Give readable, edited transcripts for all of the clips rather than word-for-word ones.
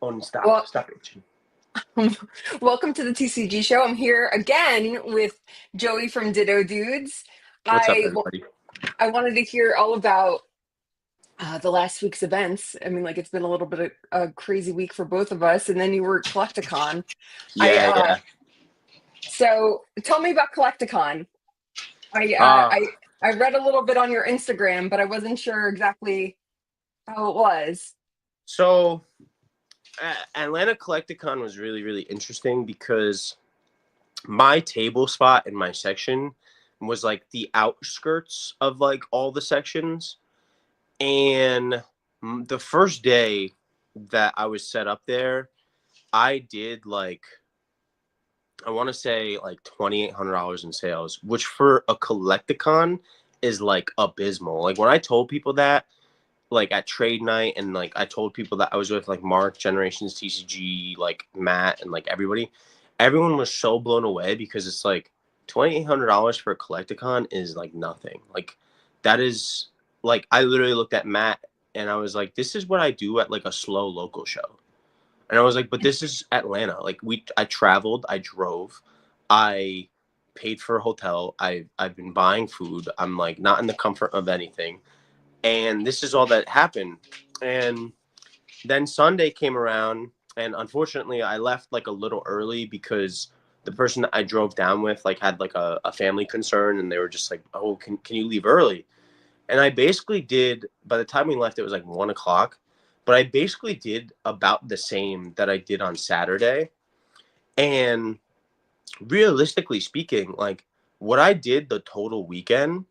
Oh, stop. Well, Stop itching. welcome to the TCG show. I'm here again with Joey from Ditto Dudes. What's up, I well, everybody? I wanted to hear all about the last week's events. I mean, like it's been a little bit of a crazy week for both of us, and then you were at Collecticon. I Yeah, yeah. So tell me about Collecticon. I uh, Uh, I I read a little bit on your Instagram, but I wasn't sure exactly how it was. so Atlanta Collecticon was really, really interesting because my table spot in my section was like the outskirts of like all the sections. And the first day that I was set up there, I did like, I want to say like $2,800 in sales, which for a Collecticon is like abysmal. Like when I told people that, like at trade night, and like I told people that I was with like Mark, Generations, TCG, like Matt, and like everyone was so blown away because it's like $2,800 for a Collecticon is like nothing. Like that is like I literally looked at Matt and I was like, this is what I do at like a slow local show. And I was like, but this is Atlanta. Like I traveled, I drove, I paid for a hotel, I've been buying food. I'm like not in the comfort of anything, and this is all that happened. And then Sunday came around, and unfortunately I left like a little early because the person that I drove down with like had like a family concern, and they were just like, oh, can you leave early? And I basically did, by the time we left it was like 1 o'clock, but I basically did about the same that I did on Saturday. And realistically speaking, like what I did the total weekend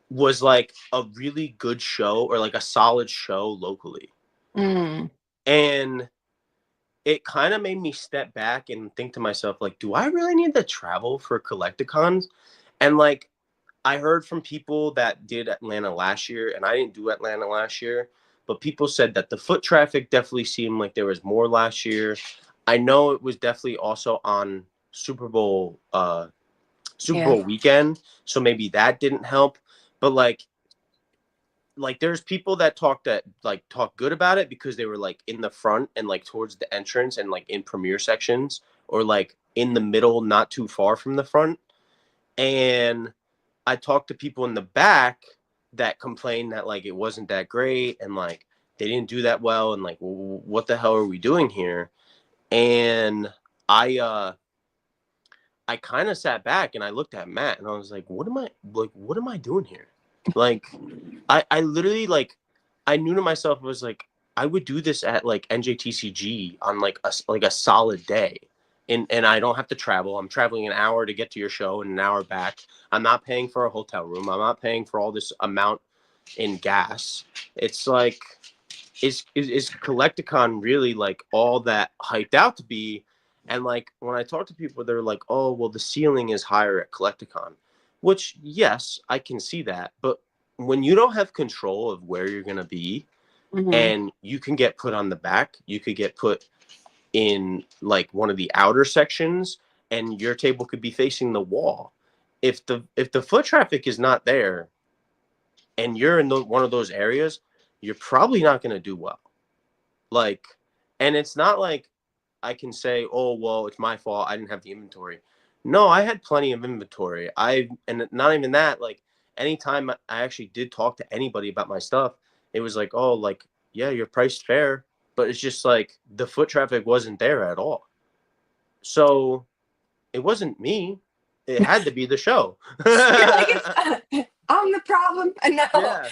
was like a really good show, or like a solid show locally. Mm, And it kind of made me step back and think to myself, like, do I really need to travel for Collecticons? And like, I heard from people that did Atlanta last year, and I didn't do Atlanta last year, but people said that the foot traffic definitely seemed like there was more last year. I know it was definitely also on Super Bowl, Super yeah. Bowl weekend, so maybe that didn't help. But like there's people that talk good about it because they were like in the front and like towards the entrance and like in premiere sections, or like in the middle not too far from the front. And I talked to people in the back that complained that like it wasn't that great, and like they didn't do that well, and like what the hell are we doing here? And I I kind of sat back and I looked at Matt and I was like, what am I doing here? Like I literally like I knew to myself, I was like, I would do this at like NJTCG on like a solid day. And I don't have to travel. I'm traveling an hour to get to your show and an hour back. I'm not paying for a hotel room. I'm not paying for all this amount in gas. It's like, is Collecticon really like all that hyped out to be? And like when I talk to people, they're like, oh, well, the ceiling is higher at Collecticon, which yes, I can see that. But when you don't have control of where you're gonna be, Hmm. and you can get put on the back, you could get put in like one of the outer sections, and your table could be facing the wall. If the foot traffic is not there, and you're in one of those areas, you're probably not going to do well. Like, and it's not like I can say, oh, well, it's my fault, I didn't have the inventory. No, I had plenty of inventory. And not even that, like, anytime I actually did talk to anybody about my stuff, it was like, oh, like, yeah, you're priced fair, but it's just like the foot traffic wasn't there at all. So it wasn't me. It had to be the show. You're like it's I'm the problem. No, Yeah.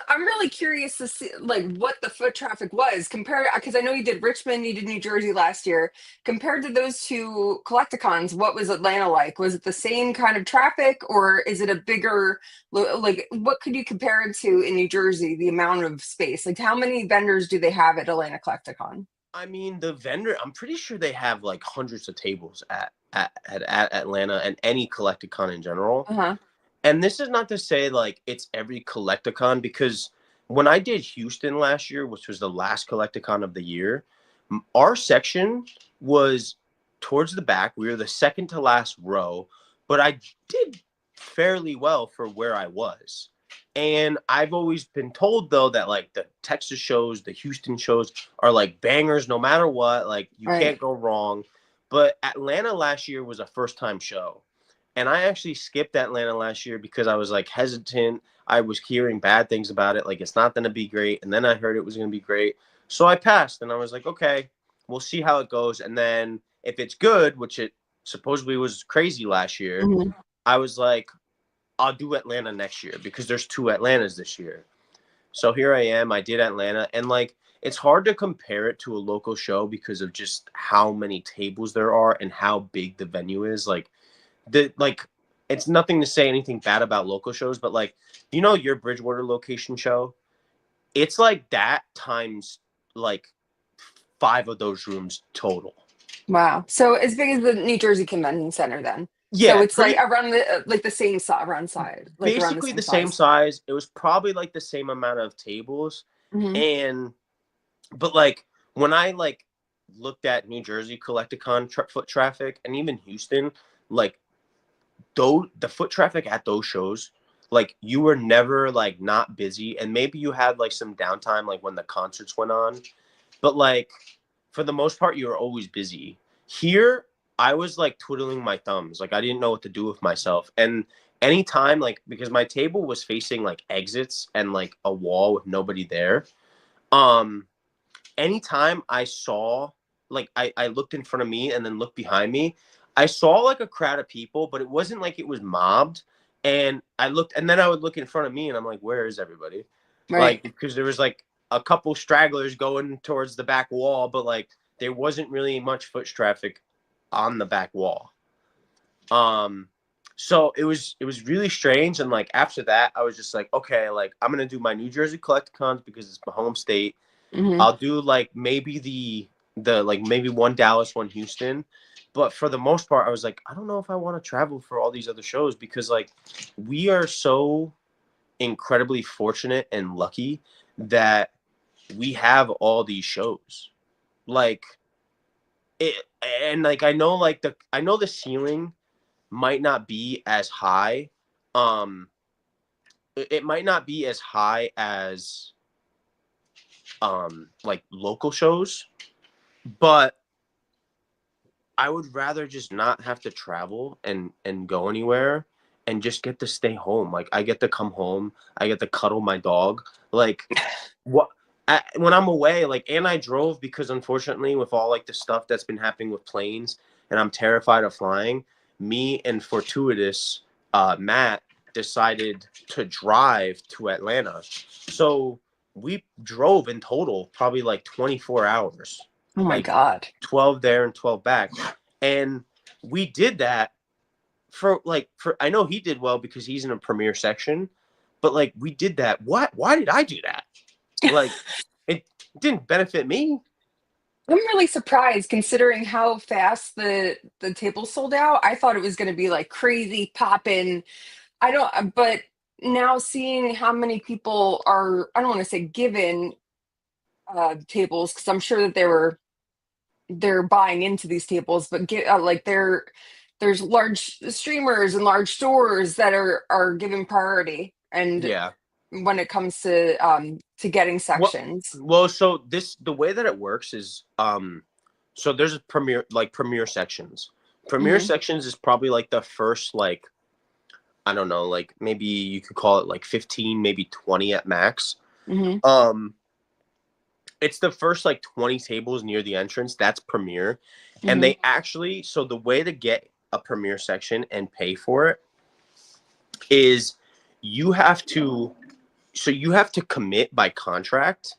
I'm really curious to see like what the foot traffic was compared because I know you did Richmond, you did New Jersey last year. Compared to those two collecticons, what was Atlanta like? Was it the same kind of traffic or is it a bigger like what could you compare it to in New Jersey, the amount of space? Like how many vendors do they have at Atlanta Collecticon? I mean, the vendor, I'm pretty sure they have like hundreds of tables at Atlanta and any Collecticon in general. Uh-huh. And this is not to say like it's every Collecticon, because when I did Houston last year, which was the last Collecticon of the year, our section was towards the back. We were the second to last row, but I did fairly well for where I was. And I've always been told though that like the Texas shows, the Houston shows are like bangers no matter what. Like you Right. can't go wrong. But Atlanta last year was a first time show. And I actually skipped Atlanta last year because I was like hesitant. I was hearing bad things about it. Like it's not going to be great. And then I heard it was going to be great. So I passed and I was like, okay, we'll see how it goes. And then if it's good, which it supposedly was crazy last year, Mhm. I was like, I'll do Atlanta next year because there's 2 Atlantas this year. So here I am. I did Atlanta, and like it's hard to compare it to a local show because of just how many tables there are and how big the venue is. Like it's nothing to say anything bad about local shows, but like your Bridgewater location show, it's like that times like 5 of those rooms total. Wow. So as big as the New Jersey Convention Center then. So Yeah, it's like pretty around the like the same size around size, like around the basically same the same size. size. It was probably like the same amount of tables, Hmm. and but like when I like looked at New Jersey Collecticon foot traffic and even Houston, like though the foot traffic at those shows, like you were never like not busy, and maybe you had like some downtime like when the concerts went on, but like for the most part you were always busy. Here I was like twiddling my thumbs, like I didn't know what to do with myself. And anytime like because my table was facing like exits and like a wall with nobody there, um anytime I saw like I looked in front of me and then looked behind me, I saw like a crowd of people, but it wasn't like it was mobbed. And I looked and then I would look in front of me and I'm like, where is everybody? Right. Like because there was like a couple stragglers going towards the back wall, but like there wasn't really much foot traffic on the back wall. Um so it was really strange. And like after that, I was just like, okay, like I'm gonna do my New Jersey Collecticons because it's my home state. Hmm. I'll do like maybe the like maybe one Dallas, one Houston. But for the most part, I was like, I don't know if I want to travel for all these other shows because like we are so incredibly fortunate and lucky that we have all these shows. Like it and like I know the ceiling might not be as high. Um it might not be as high as like local shows, but I would rather just not have to travel and go anywhere and just get to stay home. Like I get to come home, I get to cuddle my dog. Like what when I'm away, like and I drove because unfortunately with all like the stuff that's been happening with planes and I'm terrified of flying, me and fortuitous Matt decided to drive to Atlanta. So we drove in total probably like 24 hours. Oh my Like God. 12 there and 12 back. And we did that for I know he did well because he's in a premier section, but like we did that. Why did I do that? Like it didn't benefit me. I'm really surprised considering how fast the table sold out. I thought it was going to be like crazy popping. I don't, but now seeing how many people are, I don't want to say given tables because I'm sure that they're buying into these tables, but get like there's large streamers and large stores that are given priority, and Yeah. when it comes to getting Well, sections. well, so this the way that it works is so there's a premier sections. Premier Hmm. sections is probably like the first like I don't know, like maybe you could call it like 15, maybe 20 at max. Hmm. Um it's the first like 20 tables near the entrance. That's premier. And Hmm. they actually, so the way to get a premier section and pay for it is you have to, so you have to commit by contract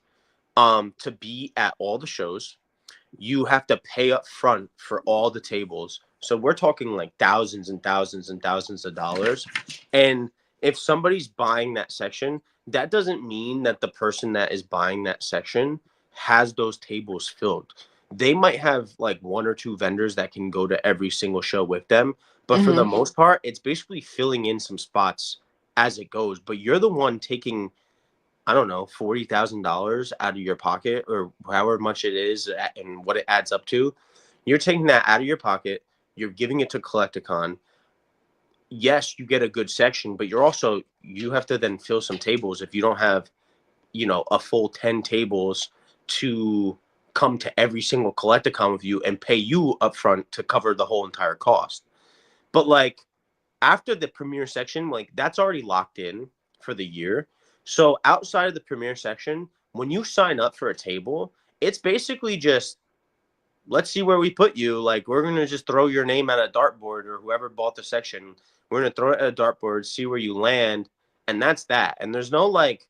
to be at all the shows. You have to pay up front for all the tables. So we're talking like thousands and thousands and thousands of dollars. And if somebody's buying that section, that doesn't mean that the person that is buying that section has those tables filled. They might have like one or two vendors that can go to every single show with them. But for the Hmm. most part, it's basically filling in some spots as it goes. But you're the one taking I don't know, $40,000 out of your pocket or however much it is and what it adds up to. You're taking that out of your pocket. You're giving it to Collecticon. yes, you get a good section, but you have to then fill some tables if you don't have, a full 10 tables to come to every single Collecticon with you and pay you upfront to cover the whole entire cost. But like after the premier section, like that's already locked in for the year. So outside of the premier section, when you sign up for a table, it's basically just let's see where we put you. Like we're gonna just throw your name at a dartboard or whoever bought the section. We're gonna throw it at a dartboard, see where you land, and that's that. And there's no like,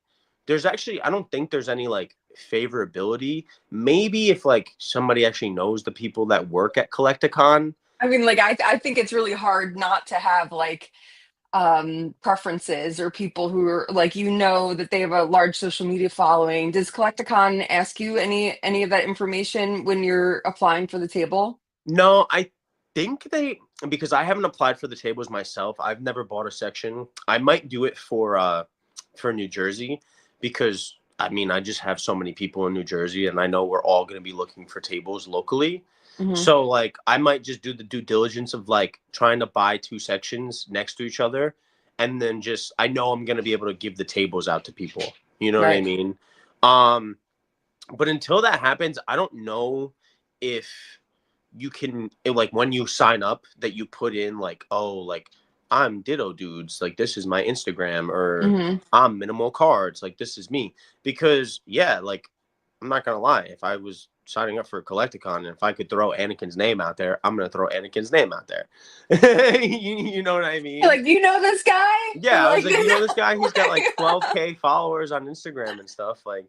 there's actually I don't think there's any like favorability. Maybe if like somebody actually knows the people that work at Collecticon. I mean, like I think it's really hard not to have like preferences or people who are like, that they have a large social media following. Does Collecticon ask you any of that information when you're applying for the table? No, I think because I haven't applied for the tables myself. I've never bought a section. I might do it for New Jersey because I mean I just have so many people in New Jersey and I know we're all going to be looking for tables locally. Hmm. So like I might just do the due diligence of like trying to buy two sections next to each other and then just I know I'm going to be able to give the tables out to people. You know what I Right. mean? Um but until that happens, I don't know if you can like when you sign up that you put in like, oh, like I'm Ditto dudes, like this is my Instagram, or Hmm. I'm minimal cards, like this is me. Because yeah, like I'm not gonna lie, if I was signing up for a Collecticon and if I could throw Anakin's name out there, I'm gonna throw Anakin's name out there. You know what I You're mean? like, you know this guy? Yeah, I was Like, like, you know this oh guy? He's got my like God. 12K followers on Instagram and stuff. Like,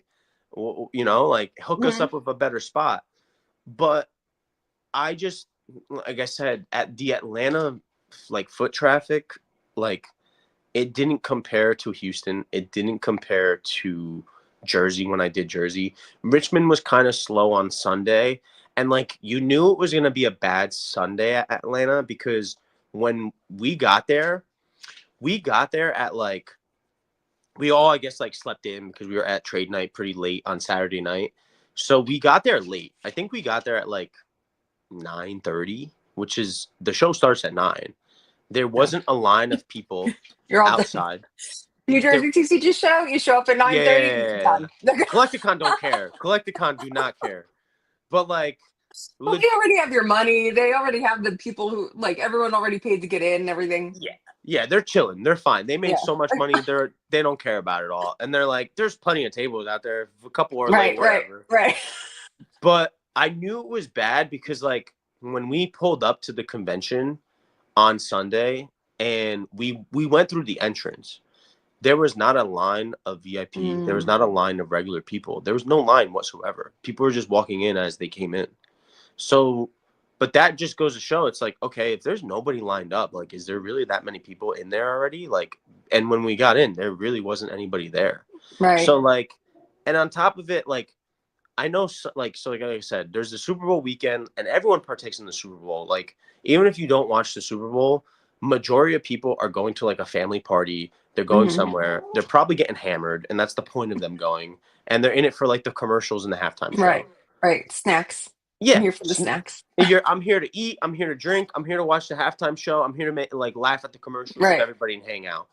like hook us Mhm. up with a better spot. But I just, like I said, at the Atlanta, like foot traffic, like it didn't compare to Houston. It didn't compare to Jersey when I did Jersey. Richmond was kind of slow on Sunday. And like you knew it was going to be a bad Sunday at Atlanta because when we got there at like, we all, I guess, like slept in because we were at trade night pretty late on Saturday night. So we got there late. I think we got there at like 9:30, which is the show starts at 9. There Yeah. wasn't a line of people You're all done. outside. New There, Jersey TCG show. You show up at 9:30. You're yeah, done. Collecticon don't care. Collecticon do not care. But like, Well, they already have your money. They already have the people who like everyone already paid to get in and everything. yeah, yeah, they're chilling. They're fine. They made Yeah. so much money. They don't care about it all. And they're like, there's plenty of tables out there. If a couple are late, Right. Right. whatever. Right. But I knew it was bad because like when we pulled up to the convention on Sunday and we went through the entrance, there was not a line of VIP. There was Mm, not a line of regular people. There was no line whatsoever. People were just walking in as they came in. So, but that just goes to show it's like, okay, if there's nobody lined up, like, is there really that many people in there already? Like, and when we got in, there really wasn't anybody there. right. So, like, and on top of it, like, I know, like I said, there's the Super Bowl weekend, and everyone partakes in the Super Bowl. Like, even if you don't watch the Super Bowl, majority of people are going to like a family party. They're going Hmm. somewhere. They're probably getting hammered, and that's the point of them going. And they're in it for like the commercials and the halftime Right. show. Right. Snacks. I'm Yeah, here for the snacks. I'm here to eat. I'm here to drink. I'm here to watch the halftime show. I'm here to make like laugh at the commercials with Right. everybody and hang out.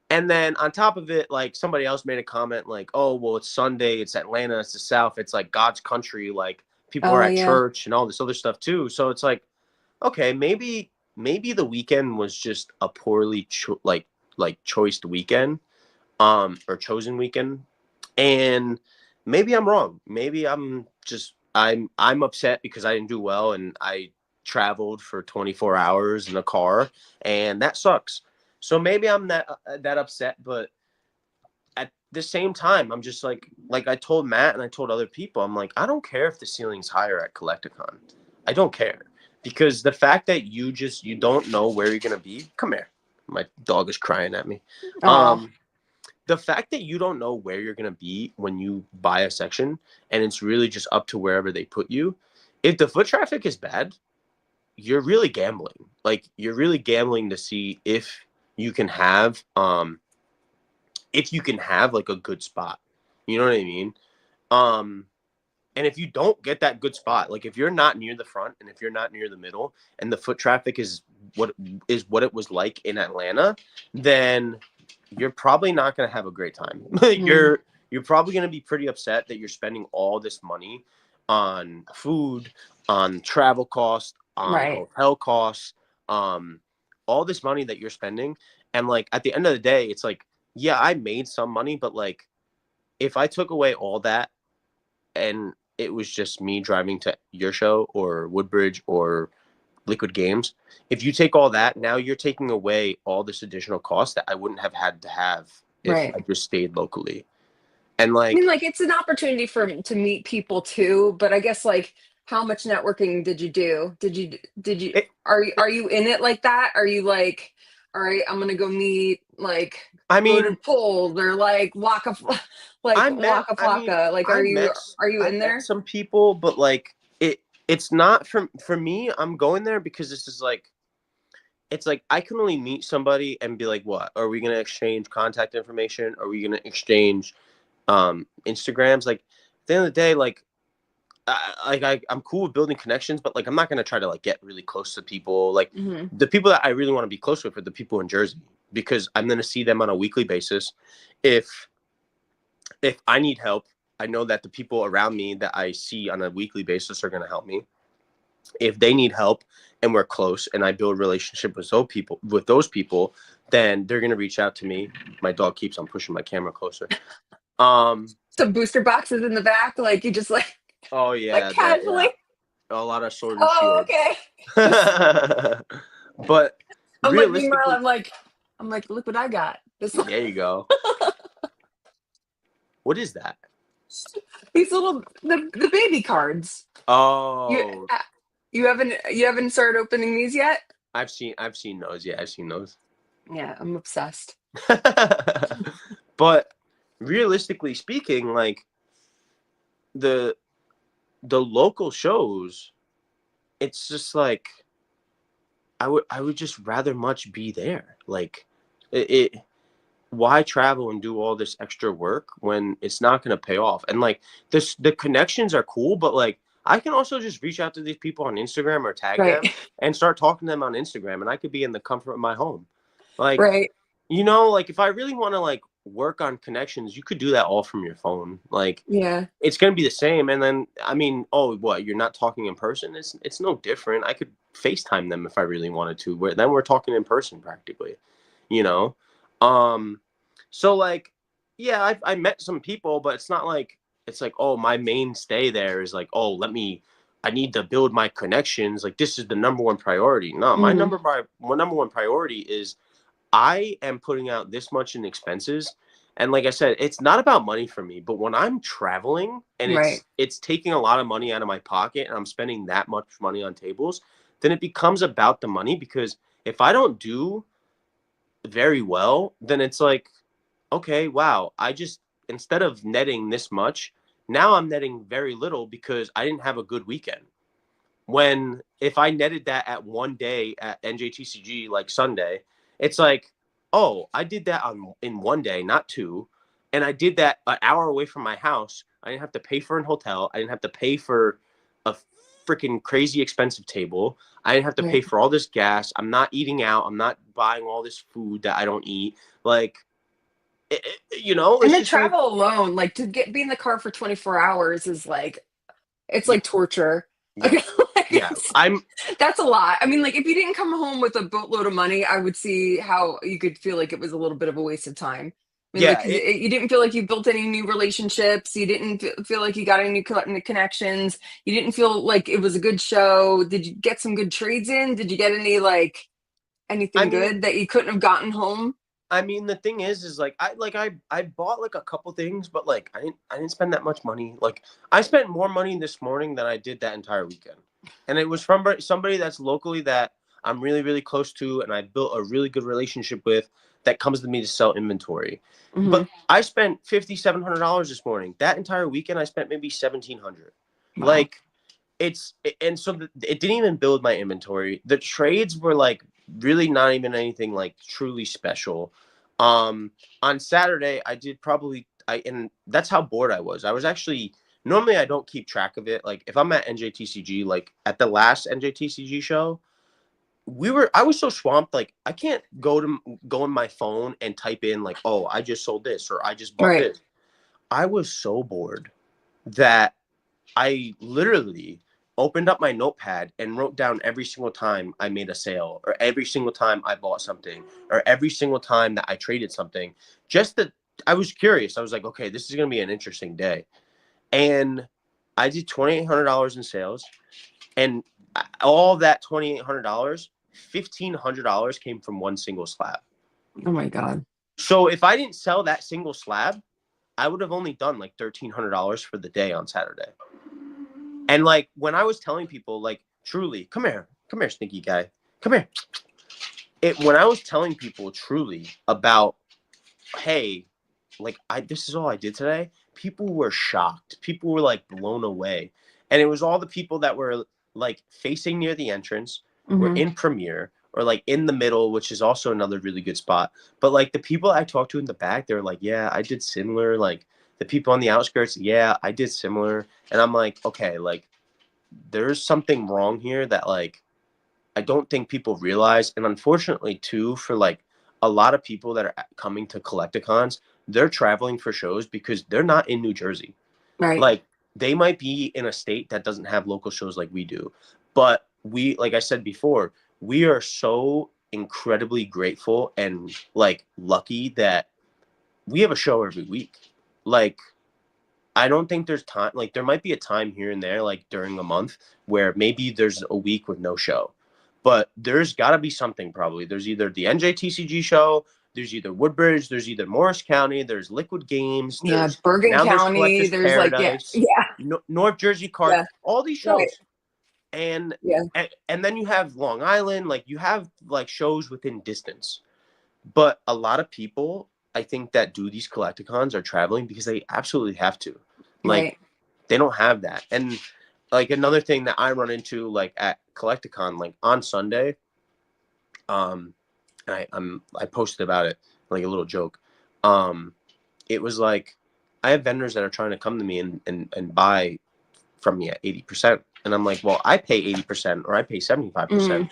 And then on top of it, like somebody else made a comment like, "Oh, well, it's Sunday. It's Atlanta. It's the South. It's like God's country. Like people are Oh at yeah. church and all this other stuff too." So it's like, okay, maybe the weekend was just a poorly like choiced weekend, or chosen weekend, and maybe I'm wrong. Maybe I'm upset because I didn't do well and I traveled for 24 hours in a car and that sucks. So maybe I'm that upset, but at the same time, I'm just like I told Matt and I told other people, I'm like, I don't care if the ceiling's higher at Collecticon. I don't care because the fact that you don't know where you're gonna be. Come here, my dog is crying at me. Oh. Um, the fact that you don't know where you're going to be when you buy a section and it's really just up to wherever they put you. If the foot traffic is bad, you're really gambling. Like you're really gambling to see you can have if you can have like a good spot. You know what I mean? Um And if you don't get that good spot, like if you're not near the front and if you're not near the middle and the foot traffic is what it was like in Atlanta, then you're probably not going to have a great time. You're probably going to be pretty upset that you're spending all this money on food, on travel costs, on Right. hotel costs, all this money that you're spending. And like at the end of the day, it's like, yeah, I made some money, but like if I took away all that and it was just me driving to your show or Woodbridge or Liquid Games, if you take all that, now you're taking away all this additional cost that I wouldn't have had to have if Right. I just stayed locally. And I mean, like, like it's an opportunity for to meet people too, but I guess like how much networking did you do? Did you it, are you in it like that? Are you like, all right, I'm gonna go meet like I voter mean, polls or like I like met, Waka I mean, Flocka? Like I met, are you I in met there? some people, but like it's not for me. I'm going there because this is like, it's like I can only meet somebody and be like, what? Are we gonna exchange contact information? Are we gonna exchange Instagrams? Like at the end of the day, like I'm cool with building connections, but like I'm not gonna try to like get really close to people. Like Hmm. the people that I really want to be close with are the people in Jersey because I'm gonna see them on a weekly basis. If I need help, I know that the people around me that I see on a weekly basis are gonna help me. If they need help and we're close and I build relationship with those people, then they're gonna reach out to me. My dog keeps on pushing my camera closer. Um Some booster boxes in the back, like you just oh like yeah, that casually. yeah. A lot of sword and Oh, shield. okay. But I'm like, meanwhile, realistically, I'm like, look what I got. This there you go. What is that? these little the baby cards. You Oh, you haven't started opening these yet? I've seen those. Yeah, I've seen those. Yeah, I'm obsessed. But realistically speaking, like the local shows, it's just like I would just rather much be there. Like it why travel and do all this extra work when it's not going to pay off? And like the connections are cool, but like I can also just reach out to these people on Instagram or tag Right. them and start talking to them on Instagram, and I could be in the comfort of my home. Like, Right. like if I really want to like work on connections, you could do that all from your phone. Like Yeah. it's going to be the same. And then, I mean, oh, what, you're not talking in person? It's no different. I could FaceTime them if I really wanted to. Then we're talking in person practically, you know? Um, so like, yeah, I met some people, but it's not like, it's like, oh, my mainstay there is like, oh, I need to build my connections. Like this is the number one priority. No, Hmm. my number one priority is I am putting out this much in expenses. And like I said, it's not about money for me, but when I'm traveling and Right. it's taking a lot of money out of my pocket and I'm spending that much money on tables, then it becomes about the money because if I don't do very well, then it's like, okay, wow, I just instead of netting this much, now I'm netting very little because I didn't have a good weekend. When if I netted that at one day at NJTCG like Sunday, it's like, oh, I did that in one day, not two, and I did that an hour away from my house. I didn't have to pay for an hotel. I didn't have to pay for a freaking crazy expensive table. I didn't have to pay Right. for all this gas. I'm not eating out. I'm not buying all this food that I don't eat. Like, And it's then just like, travel alone, like to get be in the car for 24 hours is like it's yeah, like torture. yeah, Like, yeah. I'm that's a lot. I mean, like if you didn't come home with a boatload of money, I would see how you could feel like it was a little bit of a waste of time. I mean, like yeah. 'cause you didn't feel like you built any new relationships. You didn't feel like you got any new connections. You didn't feel like it was a good show. Did you get some good trades in? Did you get any like I anything mean, good that you couldn't have gotten home? the thing is like I bought like a couple things, but like I didn't spend that much money. Like I spent more money this morning than I did that entire weekend, and it was from somebody that's locally that I'm really really close to, and I built a really good relationship with that comes to me to sell inventory. Hmm. But I spent $5,700 this morning. That entire weekend I spent maybe 1,700. Wow. Like and so it didn't even build my inventory. The trades were like really not even anything like truly special. On Saturday I did probably I and that's how bored I was. I was actually normally I don't keep track of it. Like if I'm at NJTCG, like at the last NJTCG show, I was so swamped, like I can't go on my phone and type in like, oh, I just sold this or I just bought Right. this. I was so bored that I literally opened up my notepad and wrote down every single time I made a sale or every single time I bought something or every single time that I traded something. Just that I was curious. I was like, okay, this is going to be an interesting day. And I did $2,800 in sales, and all that $2,800, $1,500 came from one single slab. Oh my God. So if I didn't sell that single slab, I would have only done like $1,300 for the day on Saturday. And like when I was telling people, like, truly, come here, sneaky guy, come here. When I was telling people truly about, hey, like this is all I did today, people were shocked. People were like blown away. And it was all the people that were like facing near the entrance, were in premiere, or like in the middle, which is also another really good spot. But like the people I talked to in the back, they were like, yeah, I did similar. Like the people on the outskirts, yeah, I did similar. And I'm like, okay, like there's something wrong here that like I don't think people realize. And unfortunately too, for like a lot of people that are coming to Collecticons, they're traveling for shows because they're not in New Jersey. Right. Like they might be in a state that doesn't have local shows like we do. But we, like I said before, we are so incredibly grateful and like lucky that we have a show every week. Like I don't think there's time, like there might be a time here and there, like during a month where maybe there's a week with no show, but there's got to be something probably. There's either the NJTCG show, there's either Woodbridge, there's either Morris County, there's Liquid Games, Yeah. there's Bergen now there's County. Collectors There's like, yeah. Paradise, Yeah. North Jersey Card, Yeah. all these Right. shows. And, Yeah. and then you have Long Island, like you have like shows within distance. But a lot of people, I think, that do these Collecticons are traveling because they absolutely have to. Like, Right. they don't have that. And like another thing that I run into, like at Collecticon, like on Sunday, I posted about it, like a little joke. It was like I have vendors that are trying to come to me and buy from me at 80%, and I'm like, well, I pay 80% or I pay 75%.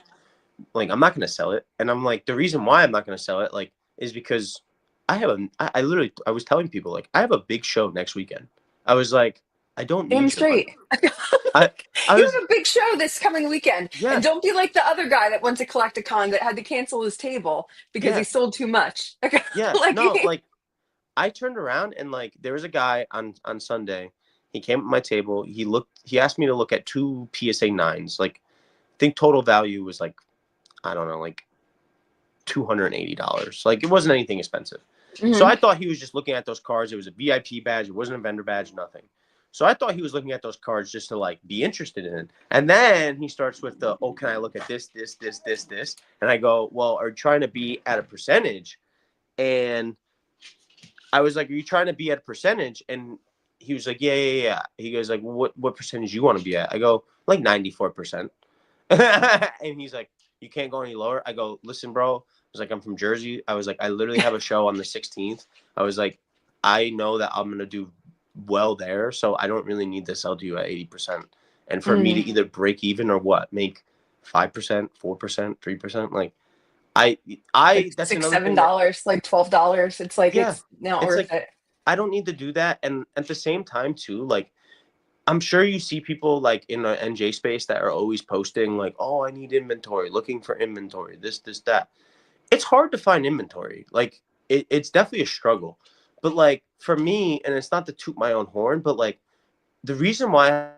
Like I'm not going to sell it. And I'm like, the reason why I'm not going to sell it, like, is because I literally, I was telling people, like, I have a big show next weekend. I was like, I don't Damn need your money. straight. I You was, have a big show this coming weekend. yeah, And don't be like the other guy that went to Collecticon that had to cancel his table because he yeah, sold too much. yeah. Like, No, like I turned around and like, there was a guy on Sunday. He came at my table. He asked me to look at two PSA 9s. Like, I think total value was like, I don't know, like $280. Like it wasn't anything expensive. So I thought he was just looking at those cards. It was a VIP badge. It wasn't a vendor badge, nothing. So I thought he was looking at those cards just to like be interested in it. And then he starts with the, oh, can I look at this, this, this, this, this? And I go, well, are you trying to be at a percentage? And I was like, are you trying to be at a percentage? And he was like, yeah. He goes like, what percentage you want to be at? I go, like 94%. And he's like, you can't go any lower. I go, listen, bro. I was like, I'm from Jersey. I was like, I literally have a show on the 16th. I was like, I know that I'm going to do well there. So I don't really need to sell to you at 80%. And for me to either break even or what, make 5%, 4%, 3%. Like like that's $6, another thing $7, like $12. It's like, yeah, it's not it's worth like, it. I don't need to do that. And at the same time too, like, I'm sure you see people like in the NJ space that are always posting like, oh, I need inventory, looking for inventory, this, that. It's hard to find inventory. Like it's definitely a struggle. But like for me, and it's not to toot my own horn, but like the reason why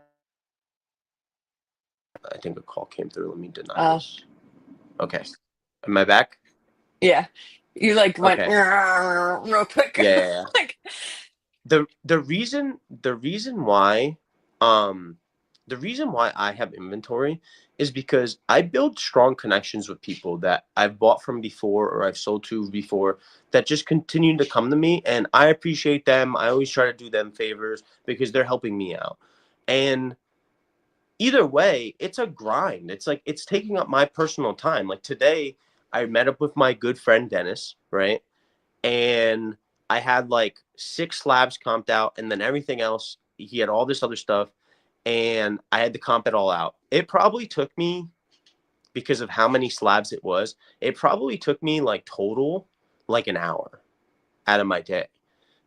I think a call came through. Let me deny this. Okay. Am I back? Yeah. You like went Okay. real quick. Yeah. Like, The reason why I have inventory is because I build strong connections with people that I've bought from before or I've sold to before that just continue to come to me, and I appreciate them. I always try to do them favors because they're helping me out. And either way, it's a grind. It's like it's taking up my personal time. Like today I met up with my good friend Dennis, right? And I had like 6 slabs comped out, and then everything else he had all this other stuff, and I had to comp it all out. It probably took me, because of how many slabs it was, it probably took me like total like an hour out of my day.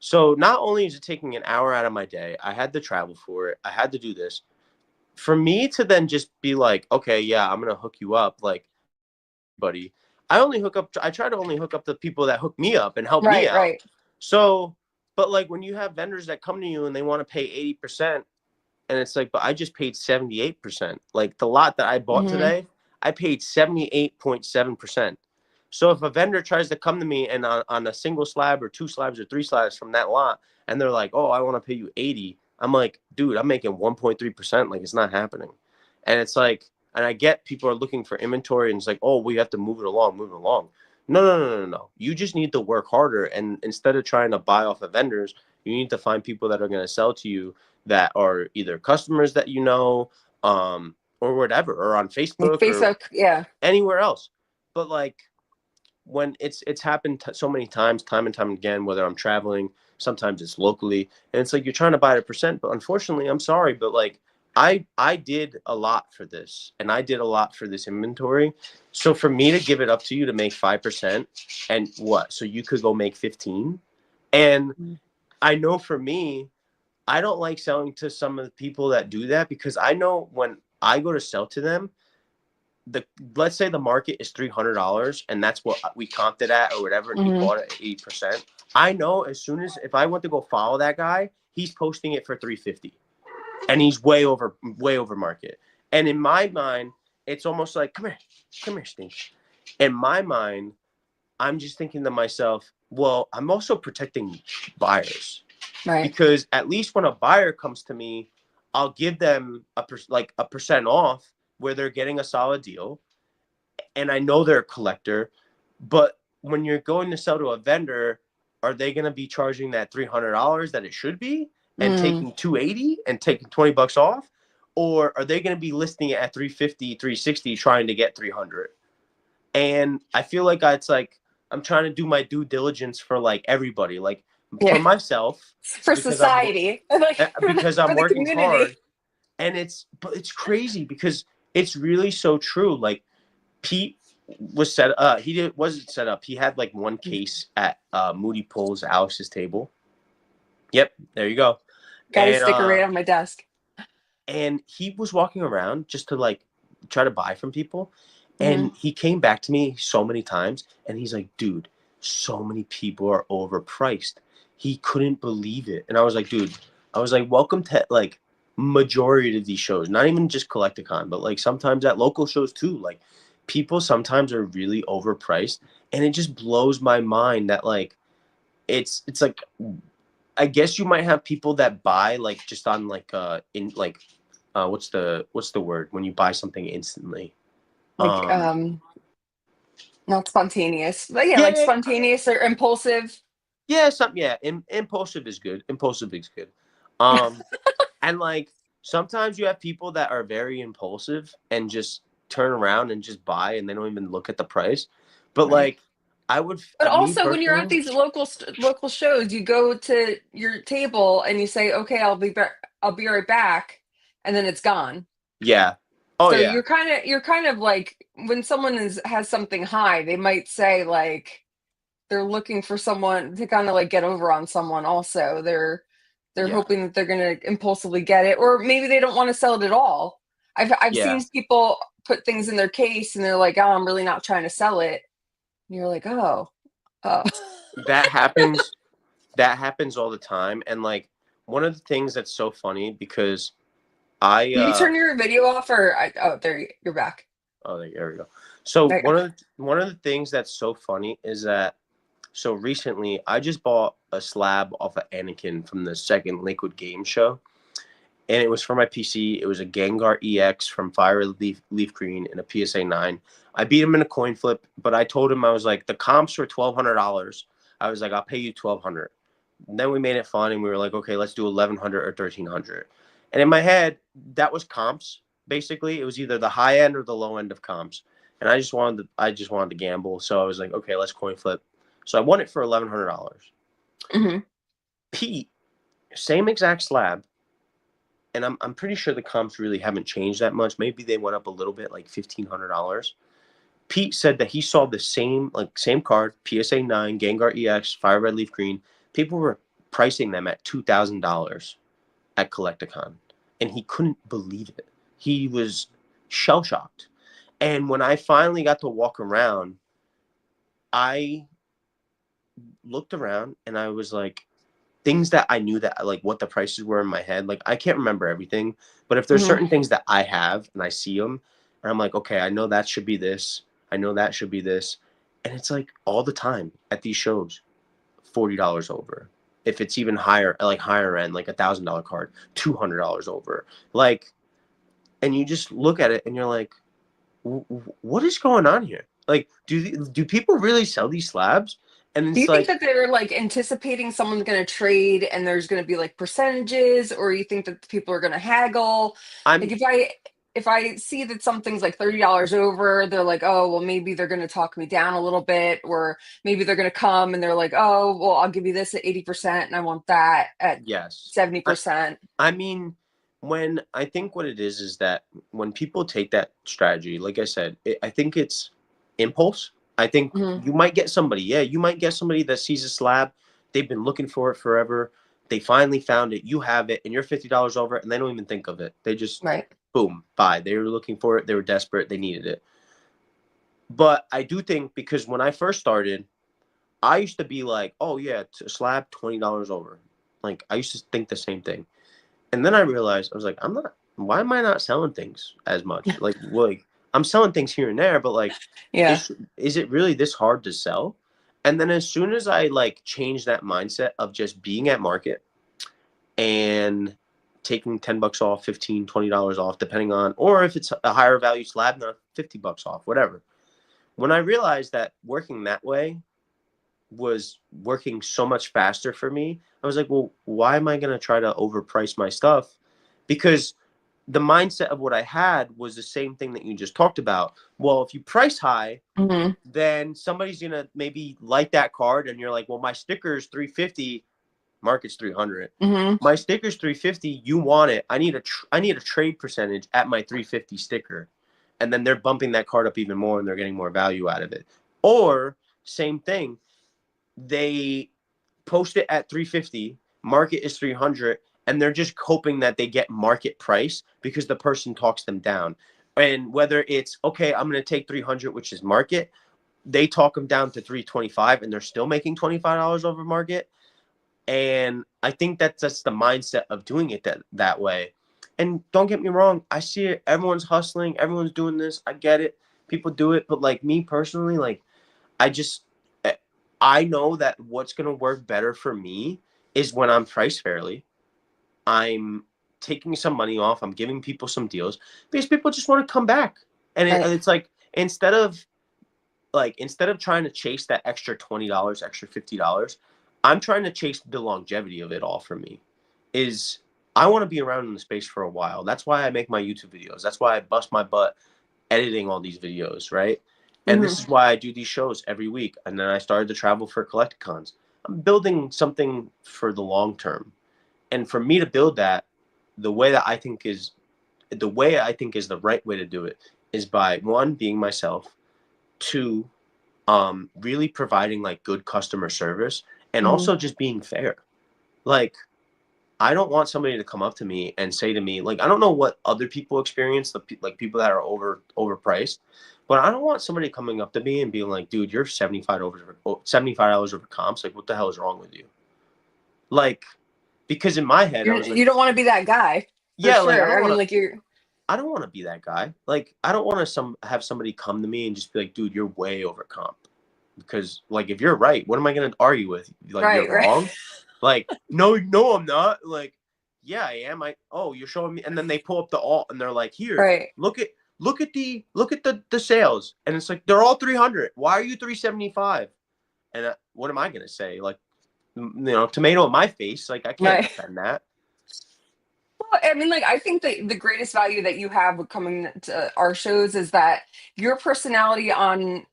So not only is it taking an hour out of my day, I had to travel for it. I had to do this. For me to then just be like, okay, yeah, I'm gonna hook you up, like, buddy. I try to only hook up the people that hook me up and help me Right, out. right. So, but like when you have vendors that come to you and they want to pay 80%, and it's like, but I just paid 78%. Like the lot that I bought Hmm. today, I paid 78.7%. So if a vendor tries to come to me and on a single slab or two slabs or three slabs from that lot, and they're like, oh, I want to pay you 80, I'm like, dude, I'm making 1.3%. Like, it's not happening. And it's like, and I get people are looking for inventory, and it's like, oh, we have to move it along, move it along. No, no, no, no, no. You just need to work harder. And instead of trying to buy off of vendors, you need to find people that are going to sell to you, that are either customers that you know, or whatever, or on Like Facebook or Facebook, yeah. anywhere else. But like, when it's happened so many times, time and time again, whether I'm traveling, sometimes it's locally, and it's like you're trying to buy at a percent, but unfortunately, I'm sorry, but like I did a lot for this, and I did a lot for this inventory. So for me to give it up to you to make 5%, and what? So you could go make 15, and I know for me, I don't like selling to some of the people that do that, because I know when I go to sell to them, the let's say the market is $300, and that's what we comped it at or whatever, and he Hmm. bought it at 80%. I know as soon as, if I went to go follow that guy, he's posting it for 350, and he's way over market. And in my mind, it's almost like, come here, Stink. In my mind, I'm just thinking to myself, well, I'm also protecting buyers, Right. because at least when a buyer comes to me, I'll give them like a percent off where they're getting a solid deal, and I know they're a collector. But when you're going to sell to a vendor, are they going to be charging that $300 that it should be, and Mm. taking 280 and taking $20 off, or are they going to be listing it at 350, 360, trying to get 300? And I feel like it's like I'm trying to do my due diligence for like everybody, like for Yeah. myself, For because I'm society, like because I'm for the working community. hard. And it's crazy, because it's really so true. Like, Pete was set he did wasn't set up. He had like one case at Moody Pole's Alex's table. Yep, there you go. Got his And sticker right on my desk. he was walking around just to like try to buy from people. Hmm. And he came back to me so many times, and he's like, dude, so many people are overpriced. He couldn't believe it. And I was like, dude, I was like, welcome to like majority of these shows, not even just Collecticon, but like sometimes at local shows too. Like, people sometimes are really overpriced, and it just blows my mind that like it's like, I guess you might have people that buy like just on like in like what's the word when you buy something instantly? Like Um not spontaneous, but yeah, yeah, like yeah, spontaneous or impulsive. yeah, something, yeah. Impulsive is good. Impulsive is good. Um and like sometimes you have people that are very impulsive and just turn around and just buy, and they don't even look at the price. But Right. like I would But me also, when you're at personally, these local shows, you go to your table and you say, "Okay, I'll be right back," and then it's gone. yeah. Oh So yeah. you're kind of like when someone has something high, they might say like they're looking for someone to kind of like get over on someone. Also, they're Yeah. hoping that they're going to impulsively get it, or maybe they don't want to sell it at all. I've Yeah. seen people put things in their case and they're like, "Oh, I'm really not trying to sell it." And you're like, "Oh, oh." That happens. That happens all the time. And like one of the things that's so funny, because I Did you turn your video off or oh, you're back. oh, there we go. So There you go. one of the things that's so funny is that, so recently I just bought a slab off of Anakin from the second Liquid Game show, and it was for my PC. It was a Gengar EX from Fire Leaf Green and a PSA 9. I beat him in a coin flip, but I told him, I was like, the comps were $1,200. I was like, I'll pay you 1,200. Then we made it fun, and we were like, okay, let's do 1,100 or 1,300. And in my head, that was comps. Basically, it was either the high end or the low end of comps. And I just wanted to gamble, so I was like, okay, let's coin flip. So I won it for $1,100. Hmm. Pete, same exact slab. and I'm pretty sure the comps really haven't changed that much. Maybe they went up a little bit, like $1,500. Pete said that he saw the same card, PSA 9, Gengar EX, Fire Red Leaf Green. People were pricing them at $2,000 at Collecticon, and he couldn't believe it. He was shell shocked. And when I finally got to walk around, I looked around and I was like, things that I knew that like what the prices were in my head. Like I can't remember everything, but if there's Hmm. certain things that I have and I see them, and I'm like, okay, I know that should be this. I know that should be this, and it's like all the time at these shows, $40 over. If it's even higher, like higher end, like $1,000 card, $200 over. Like, and you just look at it and you're like, what is going on here? Like, do people really sell these slabs? And Do it's you think like, that they're like anticipating someone's going to trade and there's going to be like percentages, or you think that people are going to haggle? Like I'm if I see that something's like $30 over, they're like, oh, well, maybe they're going to talk me down a little bit, or maybe they're going to come and they're like, oh, well, I'll give you this at 80% and I want that at yes. I, 70%. I mean, when I think what it is that when people take that strategy, like I said, I think it's impulse. I think Hmm. you might get somebody, yeah, you might get somebody that sees a slab, they've been looking for it forever, they finally found it, you have it, and you're $50 over it, and they don't even think of it. They just Right. boom, buy. They were looking for it, they were desperate, they needed it. But I do think because when I first started, I used to be like, oh yeah, slab $20 over. Like I used to think the same thing. And then I realized I was like, I'm not. Why am I not selling things as much? Like I'm selling things here and there, but like, Yeah. is it really this hard to sell? And then as soon as I like changed that mindset of just being at market and taking $10 off, 15, $20 off, depending on, or if it's a higher value slab, not $50 off, whatever. When I realized that working that way was working so much faster for me, I was like, well, why am I going to try to overprice my stuff? Because the mindset of what I had was the same thing that you just talked about. Well, if you price high, Hmm. then somebody's going to maybe like that card and you're like, well, my sticker's 350, market's 300. Hmm. My sticker's 350, you want it. I need a trade percentage at my 350 sticker. And then they're bumping that card up even more and they're getting more value out of it. Or same thing, they post it at 350, market is 300, and they're just hoping that they get market price because the person talks them down. And whether it's okay, I'm going to take 300, which is market, they talk them down to 325 and they're still making $25 over market. And I think that's just the mindset of doing it that way. And don't get me wrong, I see it, everyone's hustling, everyone's doing this, I get it, people do it, but like me personally, like I just I know that what's going to work better for me is when I'm priced fairly. I'm taking some money off. I'm giving people some deals because people just want to come back. And Right. it's like instead of trying to chase that extra $20, extra $50, I'm trying to chase the longevity of it all for me. Is I want to be around in the space for a while. That's why I make my YouTube videos. That's why I bust my butt editing all these videos, right? And Hmm. this is why I do these shows every week. And then I started to travel for Collecticons. I'm building something for the long term. And for me to build that, the way that I think is the way I think is the right way to do it is by one, being myself, two, really providing like good customer service, and Hmm. also just being fair. Like I don't want somebody to come up to me and say to me, like, I don't know what other people experience, like people that are overpriced, but I don't want somebody coming up to me and being like, dude, you're $75 over comps. Like, what the hell is wrong with you? Like, because in my head, I was like, You don't want to be that guy for yeah, like sure. I mean, like you're I don't want to be that guy. Like, I don't want to have somebody come to me and just be like, dude, you're way over comp. Because like, if you're right, what am I going to argue with? Like, you're right, right, wrong. Like, no, no, I'm not. Like, yeah, I am. Oh, you're showing me. And then they pull up the alt and they're like, here, right. look at the sales. And it's like, they're all 300. Why are you 375? And what am I going to say? Like, tomato in my face. Like, I can't Right. defend that. Well, I mean, like, I think that the greatest value that you have with coming to our shows is that your personality on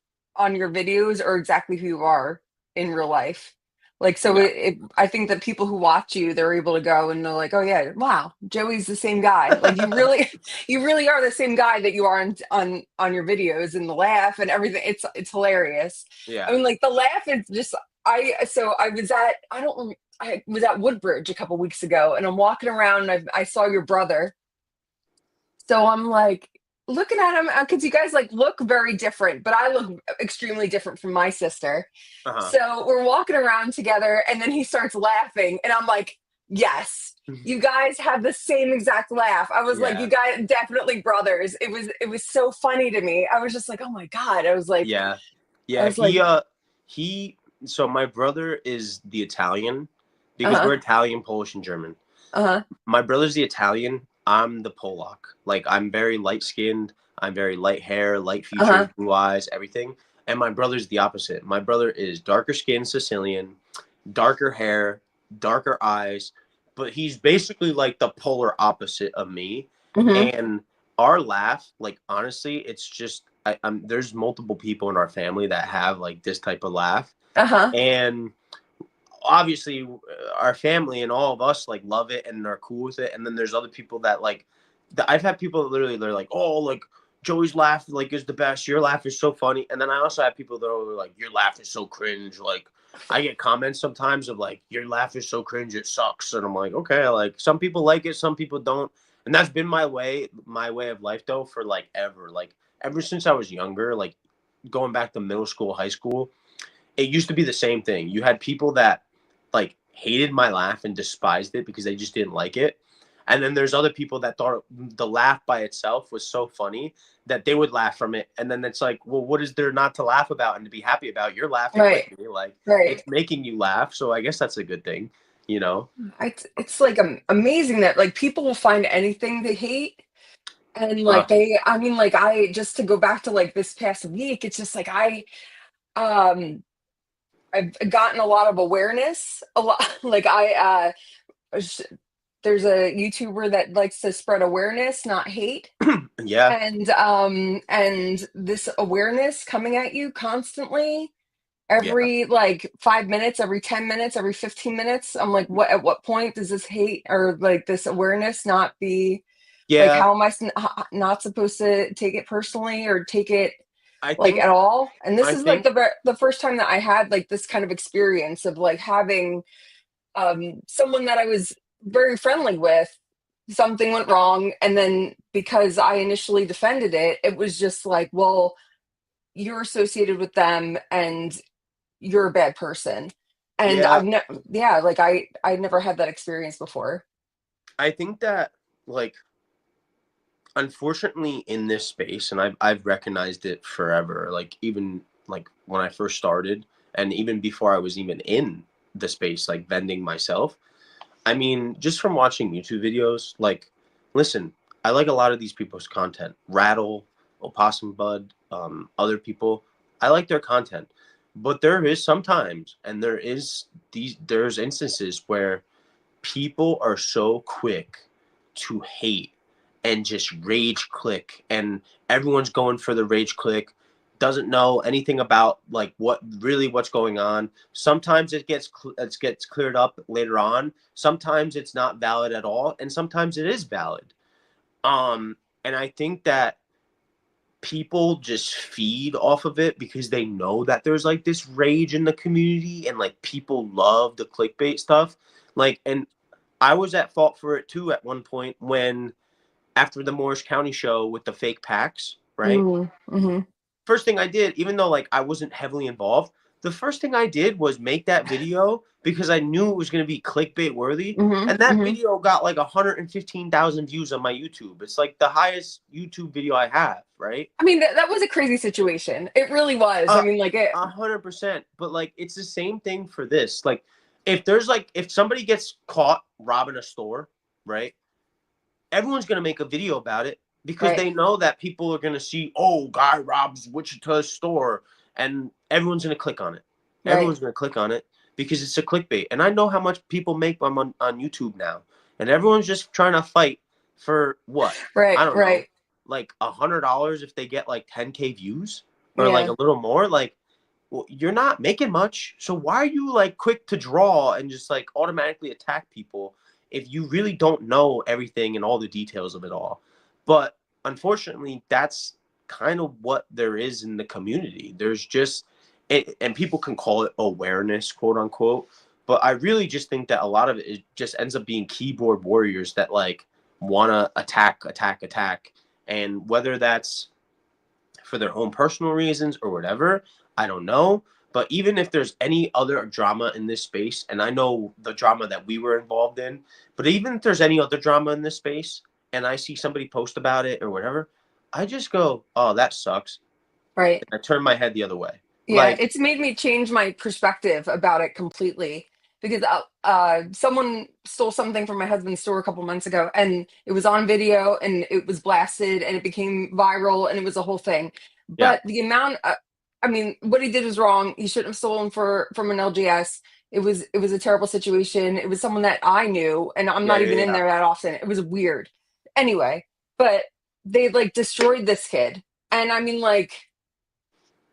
your videos are exactly who you are in real life. Like, so Yeah. I think that people who watch you, they're able to go and they're like, oh yeah, wow, Joey's the same guy. Like you really, you really are the same guy that you are on your videos, and the laugh and everything. It's hilarious. I Yeah. mean, like the laugh is just, so I was at, I was at Woodbridge a couple weeks ago, and I'm walking around and I saw your brother. So I'm like looking at him because you guys like look very different, but I look extremely different from my sister. Uh-huh. So we're walking around together, and then he starts laughing, and I'm like, yes, you guys have the same exact laugh. I was like, you Yeah. guys definitely brothers. It was so funny to me. I was just like, oh my God. Yeah. I Yeah. was like, He so my brother is the Italian because uh-huh, we're Italian, Polish, and German. uh-huh, My brother's the Italian. I'm the Polak. Like I'm very light skinned. I'm very light hair, light features, uh-huh. blue eyes, everything. And my brother's the opposite. My brother is darker skinned Sicilian, darker hair, darker eyes, but he's basically like the polar opposite of me. Hmm. And our laugh, like honestly, it's just there's multiple people in our family that have like this type of laugh, Uh-huh. and obviously our family and all of us like love it and are cool with it. And then there's other people that like I've had people that literally they're like, oh, like Joey's laugh like is the best. Your laugh is so funny. And then I also have people that are like, your laugh is so cringe. Like I get comments sometimes of like, your laugh is so cringe, it sucks. And I'm like, okay, like some people like it, some people don't. And that's been my way of life though for like ever. Like ever since I was younger, like going back to middle school, high school, it used to be the same thing. You had people that like hated my laugh and despised it because they just didn't like it. And then there's other people that thought the laugh by itself was so funny that they would laugh from it. And then it's like, well, what is there not to laugh about and to be happy about? You're laughing with Right, me. Like right. it's making you laugh. So I guess that's a good thing, you know? It's like amazing that like people will find anything they hate. And Uh, like I mean, like I just to go back to like this past week, it's just like um I've gotten a lot of awareness. A lot like sh- there's a YouTuber that likes to spread awareness, not hate. yeah. And this awareness coming at you constantly Yeah. every like 5 minutes, every 10 minutes, every 15 minutes. I'm like, what at what point does this hate or like this awareness not be like, Yeah. how am I not supposed to take it personally or take it I like think, at all? And this I is like think, the first time that I had like this kind of experience of like having someone that I was very friendly with, something went wrong, and then because I initially defended it, it was just like, well, you're associated with them and you're a bad person. And yeah, yeah, like I never had that experience before. I think that like, unfortunately in this space, and I've recognized it forever, like even like when I first started and even before I was even in the space like vending myself. I mean, just from watching YouTube videos, like listen, I like a lot of these people's content. Rattle, Opossum Bud, other people. I like their content. But there is sometimes and there's instances where people are so quick to hate and just rage click, and everyone's going for the rage click, doesn't know anything about like what's going on. Sometimes it gets cleared up later on, sometimes it's not valid at all, and sometimes it is valid. And I think that people just feed off of it because they know that there's like this rage in the community and like people love the clickbait stuff. Like, and I was at fault for it too at one point when after the Morris County show with the fake packs, right? Mm-hmm. First thing I did, even though like I wasn't heavily involved, the first thing I did was make that video because I knew it was going to be clickbait worthy. Mm-hmm. And that Mm-hmm. video got like 115,000 views on my YouTube. It's like the highest YouTube video I have, right? I mean, that was a crazy situation. It really was. I Uh, mean, like it. 100%. But like, it's the same thing for this. Like, if somebody gets caught robbing a store, right? Everyone's gonna make a video about it because Right. they know that people are gonna see, oh, guy robs Wichita's store, and everyone's gonna click on it. Right. Everyone's gonna click on it because it's a clickbait. And I know how much people make on YouTube now, and everyone's just trying to fight for what? I Right. don't know, Right. like $100 if they get like 10K views or like Yeah. a little more. Like well, you're not making much. So why are you like quick to draw and just like automatically attack people if you really don't know everything and all the details of it all? But unfortunately, that's kind of what there is in the community. There's just, and people can call it awareness, quote unquote. But I really just think that a lot of it just ends up being keyboard warriors that like want to attack, attack, attack. And whether that's for their own personal reasons or whatever, I don't know. But even if there's any other drama in this space, and I know the drama that we were involved in, but even if there's any other drama in this space and I see somebody post about it or whatever, I just go, oh, that sucks. Right. And I turn my head the other way. Yeah, Like, it's made me change my perspective about it completely because someone stole something from my husband's store a couple months ago, and it was on video and it was blasted and it became viral and it was a whole thing. yeah, But the amount, I mean, what he did was wrong. He shouldn't have stolen from an LGS. It was a terrible situation. It was someone that I knew, and I'm yeah, not yeah, even in yeah, there that often. It was weird. Anyway, but they like destroyed this kid, and I mean, like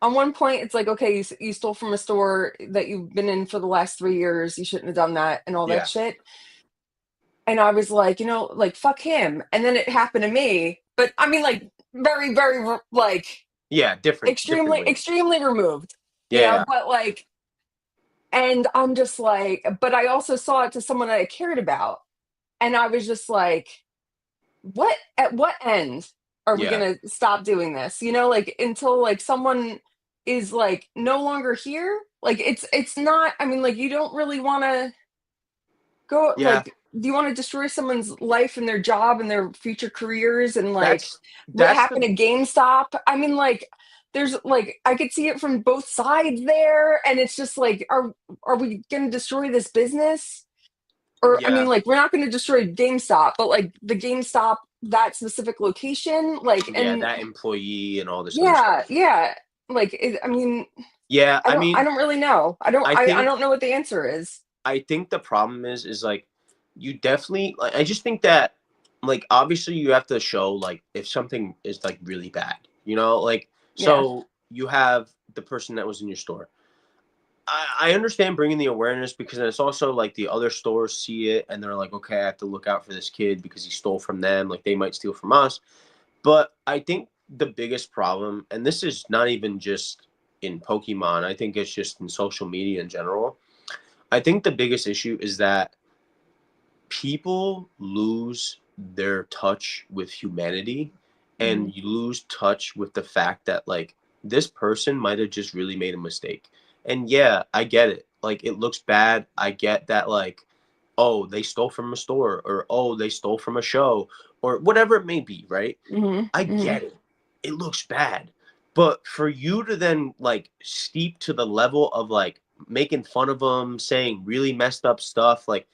on one point it's like, okay, you stole from a store that you've been in for the last 3 years, you shouldn't have done that and all that yeah, shit. And I was like, like, fuck him. And then it happened to me, but I mean, like, very, very, like, yeah, different extremely, ways. extremely removed, Yeah, yeah, but like, and I'm just like, but I also saw it to someone that I cared about, and I was just like, what, at what end are we yeah, gonna stop doing this, like, until like someone is like no longer here. Like, it's not, I mean, like, you don't really want to go, yeah. like, do you want to destroy someone's life and their job and their future careers, and like That's what that's happened the to GameStop? I mean, like, there's like, I could see it from both sides there, and it's just like, are we gonna destroy this business? Or, I mean, yeah, like, we're not going to destroy GameStop, but like the GameStop, that specific location, like, yeah, and that employee and all this other yeah, stuff. yeah, like, I mean, Yeah, I don't, I don't really know. I I think don't know what the answer is. I think the problem is like you definitely like I just think that like obviously you have to show like if something is like really bad, like Yeah, so you have the person that was in your store. I understand bringing the awareness because it's also like the other stores see it and they're like, okay, I have to look out for this kid because he stole from them. Like they might steal from us. But I think the biggest problem, and this is not even just in Pokemon, I think it's just in social media in general. I think the biggest issue is that people lose their touch with humanity hmm, and you lose touch with the fact that like this person might have just really made a mistake. And yeah, I get it. Like it looks bad. I get that like oh, they stole from a store or oh, they stole from a show or whatever it may be, right? hmm, I hmm, get it. It looks bad. But for you to then like steep to the level of like making fun of them, saying really messed up stuff, like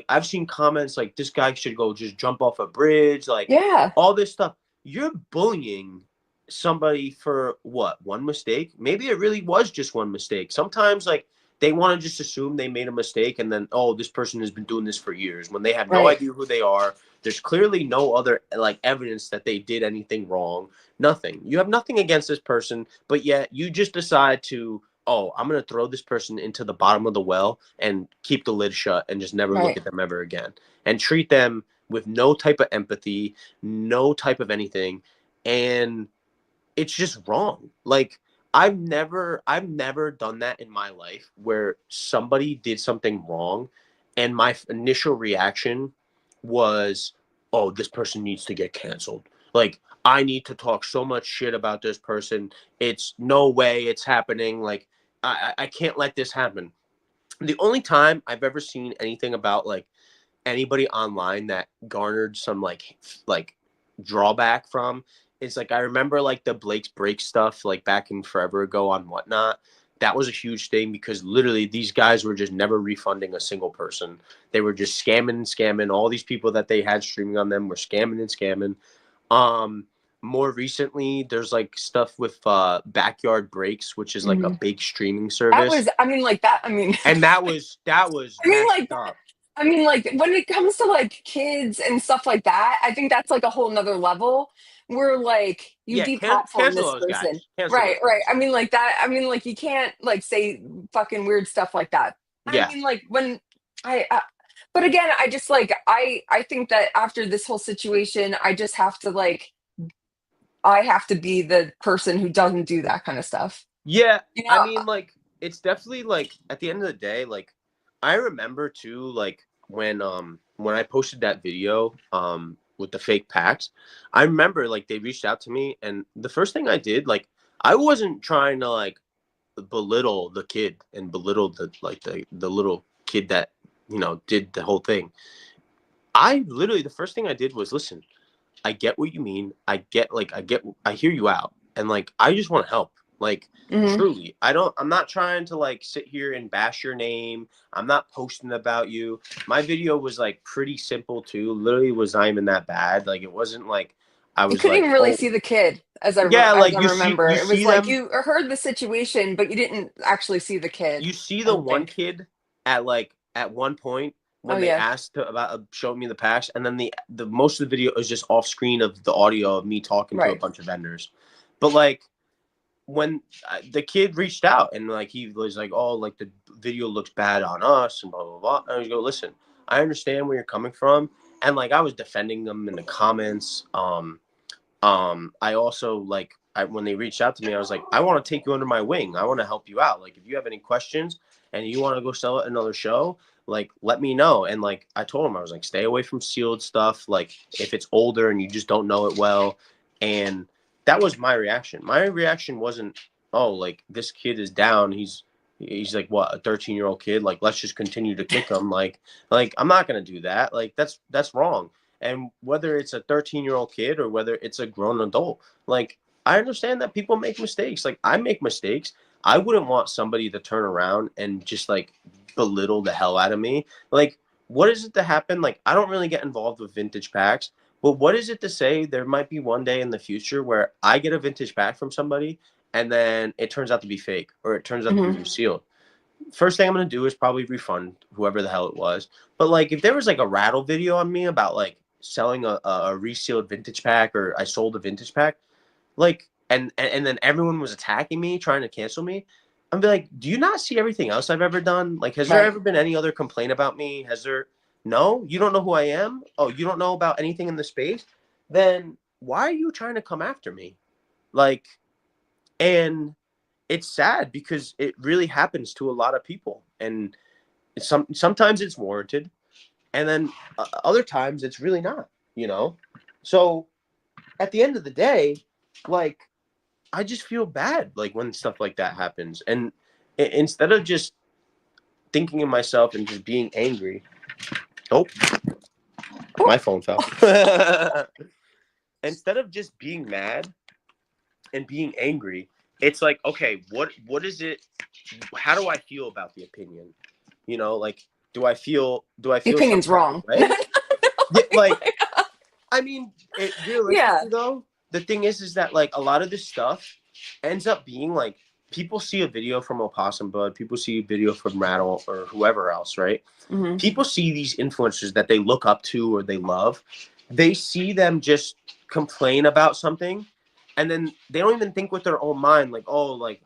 I've seen comments like this guy should go just jump off a bridge, like yeah, all this stuff. You're bullying somebody for what? One mistake? Maybe it really was just one mistake. Sometimes like they want to just assume they made a mistake and then oh, this person has been doing this for years when they have no right, idea who they are. There's clearly no other like evidence that they did anything wrong. Nothing. You have nothing against this person, but yet you just decide to, oh, I'm gonna throw this person into the bottom of the well and keep the lid shut and just never look right, at them ever again. And treat them with no type of empathy, no type of anything. And it's just wrong. Like I've never done that in my life where somebody did something wrong and my initial reaction was, "Oh, this person needs to get canceled." Like I need to talk so much shit about this person. It's no way it's happening. Like I can't let this happen. The only time I've ever seen anything about like anybody online that garnered some like drawback from is like I remember like the Blake's break stuff like back in forever ago on whatnot. That was a huge thing because literally these guys were just never refunding a single person. They were just scamming and scamming. All these people that they had streaming on them were scamming and scamming. Um, More recently, there's like stuff with Backyard Breaks, which is like a hmm. big streaming That service, was, I mean, like that. I mean, and that was I mean, messed like, up. I mean, like when it comes to like kids and stuff like that, I think that's like a whole nother level where like you Yeah, deplatform cancel this those person. guys. Cancel Right, those right. guys. I mean, like that. I mean, like you can't like say fucking weird stuff like that. I Yeah. mean, like when I but again, I just like I think that after this whole situation, I just have to like I have to be the person who doesn't do that kind of stuff. Yeah, You I know? mean, like, it's definitely like at the end of the day, like, I remember too, like when I posted that video with the fake packs, I remember like they reached out to me, and the first thing I did, like, I wasn't trying to like belittle the kid and belittle the little kid that did the whole thing. I literally, the first thing I did was listen. I get what you mean. I hear you out. And like I just want to help. Like Hmm. truly. I'm not trying to like sit here and bash your name. I'm not posting about you. My video was like pretty simple too. Literally was not even that bad. Like it wasn't like I You was couldn't like, even really "Oh, see the kid, yeah, as like I remember. you It was see like them you heard the situation, but you didn't actually see the kid. you see I the don't one think. kid at one point Oh when they yeah, asked about showing me the packs, and then the most of the video is just off screen of the audio of me talking to a right. bunch of vendors. But like when the kid reached out and like he was like, "Oh, like the video looks bad on us," and blah blah blah. And I was go, "Listen, I understand where you're coming from," and like I was defending them in the comments. I also like when they reached out to me, I was like, I want to take you under my wing. I want to help you out. Like if you have any questions and you want to go sell at another show, like let me know. And like I told him, I was like, stay away from sealed stuff. Like if it's older and you just don't know it well. And that was my reaction. My reaction wasn't, oh, like this kid is down. He's like what, a 13-year-old kid. Like let's just continue to kick him. Like I'm not gonna do that. Like that's wrong. And whether it's a 13-year-old kid or whether it's a grown adult, like I understand that people make mistakes. Like I make mistakes. I wouldn't want somebody to turn around and just like belittle the hell out of me. Like, what is it to happen? Like, I don't really get involved with vintage packs, but what is it to say there might be one day in the future where I get a vintage pack from somebody and then it turns out to be fake or it turns out to be Hmm. resealed? First thing I'm gonna do is probably refund whoever the hell it was. But like, if there was like a rattle video on me about like selling a resealed vintage pack or I sold a vintage pack, like, and then everyone was attacking me, trying to cancel me, I'm be like, do you not see everything else I've ever done? Like, has there Right. ever been any other complaint about me? Has there? No, you don't know who I am. Oh, you don't know about anything in the space. Then why are you trying to come after me? Like, and it's sad because it really happens to a lot of people, and sometimes it's warranted, and then other times it's really not. You know, so at the end of the day, like I just feel bad like when stuff like that happens, and instead of just thinking of myself and just being angry, oh, Oh, my phone fell. Instead of just being mad and being angry, it's like, okay, what is it? How do I feel about the opinion? Like, do I the feel some opinion's type of wrong. way? Yeah, like I mean, it Yeah. realistically though, the thing is that like a lot of this stuff ends up being like people see a video from Opossum Bud, people see a video from Rattle or whoever else, right? Hmm. People see these influencers that they look up to or they love. They see them just complain about something, and then they don't even think with their own mind, like, oh, like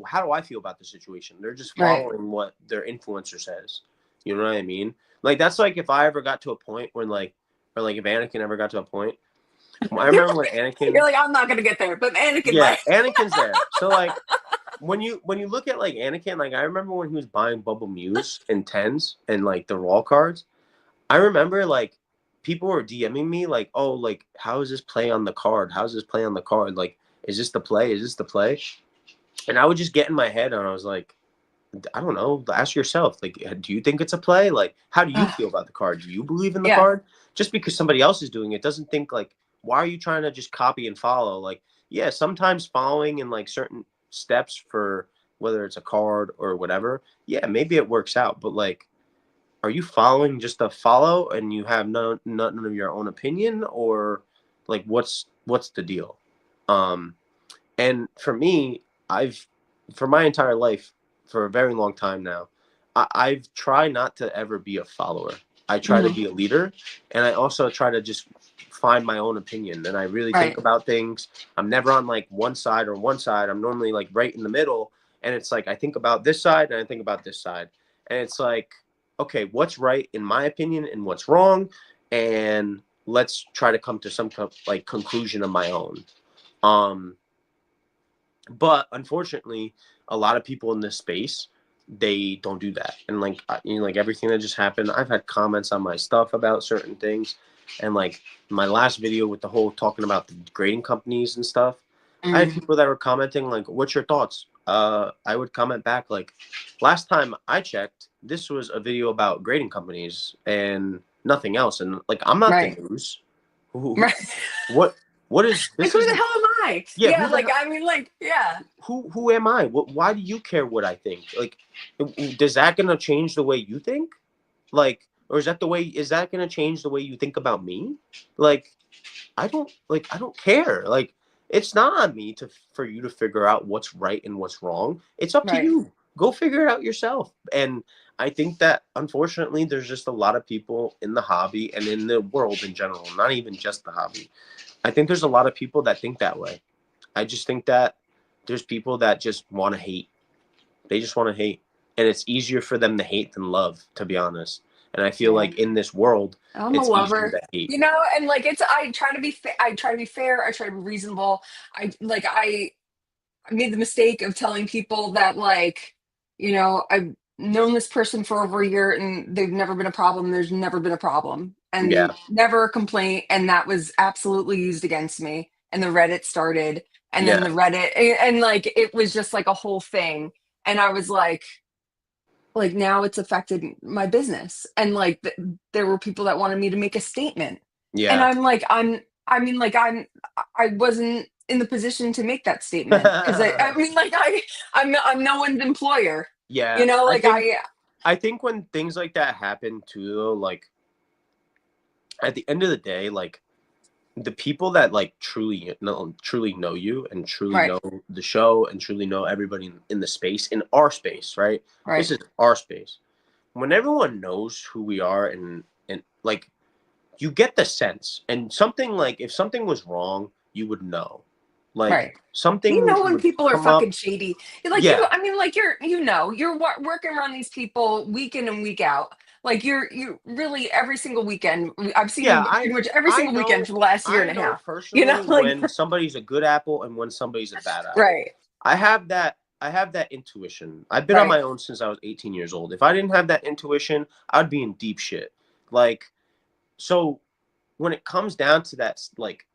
how do I feel about the situation? They're just Right. following what their influencer says. You know what I mean? Like that's like if I ever got to a point when like or like if Anakin ever got to a point. I remember when You're Anakin, like, I'm not gonna get there, but Anakin yeah, might. Anakin's there. So like when you look at like Anakin, like I remember when he was buying Bubble Muse in tens and like the raw cards. I remember like people were DMing me like, oh, like how is this play on the card? How's this play on the card? Like, is this the play? Is this the play? And I would just get in my head and I was like, I don't know. Ask yourself, like, do you think it's a play? Like, how do you feel about the card? Do you believe in the Yeah. card? Just because somebody else is doing it doesn't think like, why are you trying to just copy and follow? Like, yeah, sometimes following in like certain steps for whether it's a card or whatever, yeah, maybe it works out. But like, are you following just to follow and you have none of your own opinion, or like what's the deal? Um, and for me, I've for my entire life, for a very long time now, I've tried not to ever be a follower. I try to be a leader, and I also try to just find my own opinion, and I really think about things. I'm never on like one side or one side. I'm normally like right in the middle, and it's like I think about this side and I think about this side, and it's like, okay, what's right in my opinion and what's wrong, and let's try to come to some like conclusion of my own. But unfortunately, a lot of people in this space, they don't do that. And like, like everything that just happened, I've had comments on my stuff about certain things. And like my last video with the whole talking about the grading companies and stuff, I had people that were commenting like, "What's your thoughts?" I would comment back like, "Last time I checked, this was a video about grading companies and nothing else." And like, I'm not the news. What? What is this? Like, who the hell am I? Yeah, like I mean, like, yeah. Who am I? Why do you care what I think? Like, does that gonna change the way you think? Like, or is that gonna change the way you think about me? Like, I don't care. Like, it's not on me for you to figure out what's right and what's wrong. It's up to you. Go figure it out yourself. And I think that unfortunately there's just a lot of people in the hobby and in the world in general, not even just the hobby. I think there's a lot of people that think that way. I just think that there's people that just want to hate. They just want to hate. And it's easier for them to hate than love, to be honest. And I feel like in this world, I'm a it's easier lover, to hate. you know, and like I try to be I try to be fair, I try to be reasonable. I made the mistake of telling people that, like, you know, I've known this person for over a year and they've never been a problem. There's never been a problem Yeah. and never a complaint. And that was absolutely used against me. And the Reddit started, and then Yeah. the Reddit, and like, it was just like a whole thing. And I was like now it's affected my business. And like, there were people that wanted me to make a statement. And Yeah. I'm like, I mean, like, I wasn't in the position to make that statement because I mean, like, I'm no one's employer. Yeah. You know, like I think when things like that happen too, though, like at the end of the day, like the people that like truly know you and truly know the show and truly know everybody in the space, in our space, right? This is our space. When everyone knows who we are and like you get the sense, and something like if something was wrong, you would know. Like You something know when would people are come up. fucking shady. Like, Yeah. I mean, like, you're working around these people week in and week out. Like, you really every single weekend. I've seen Yeah, them pretty much every I single weekend know for the last year I and a know half. You know, personally like, when somebody's a good apple and when somebody's a bad apple. I have that intuition. I've been on my own since I was 18 years old. If I didn't have that intuition, I'd be in deep shit. Like, so when it comes down to that, like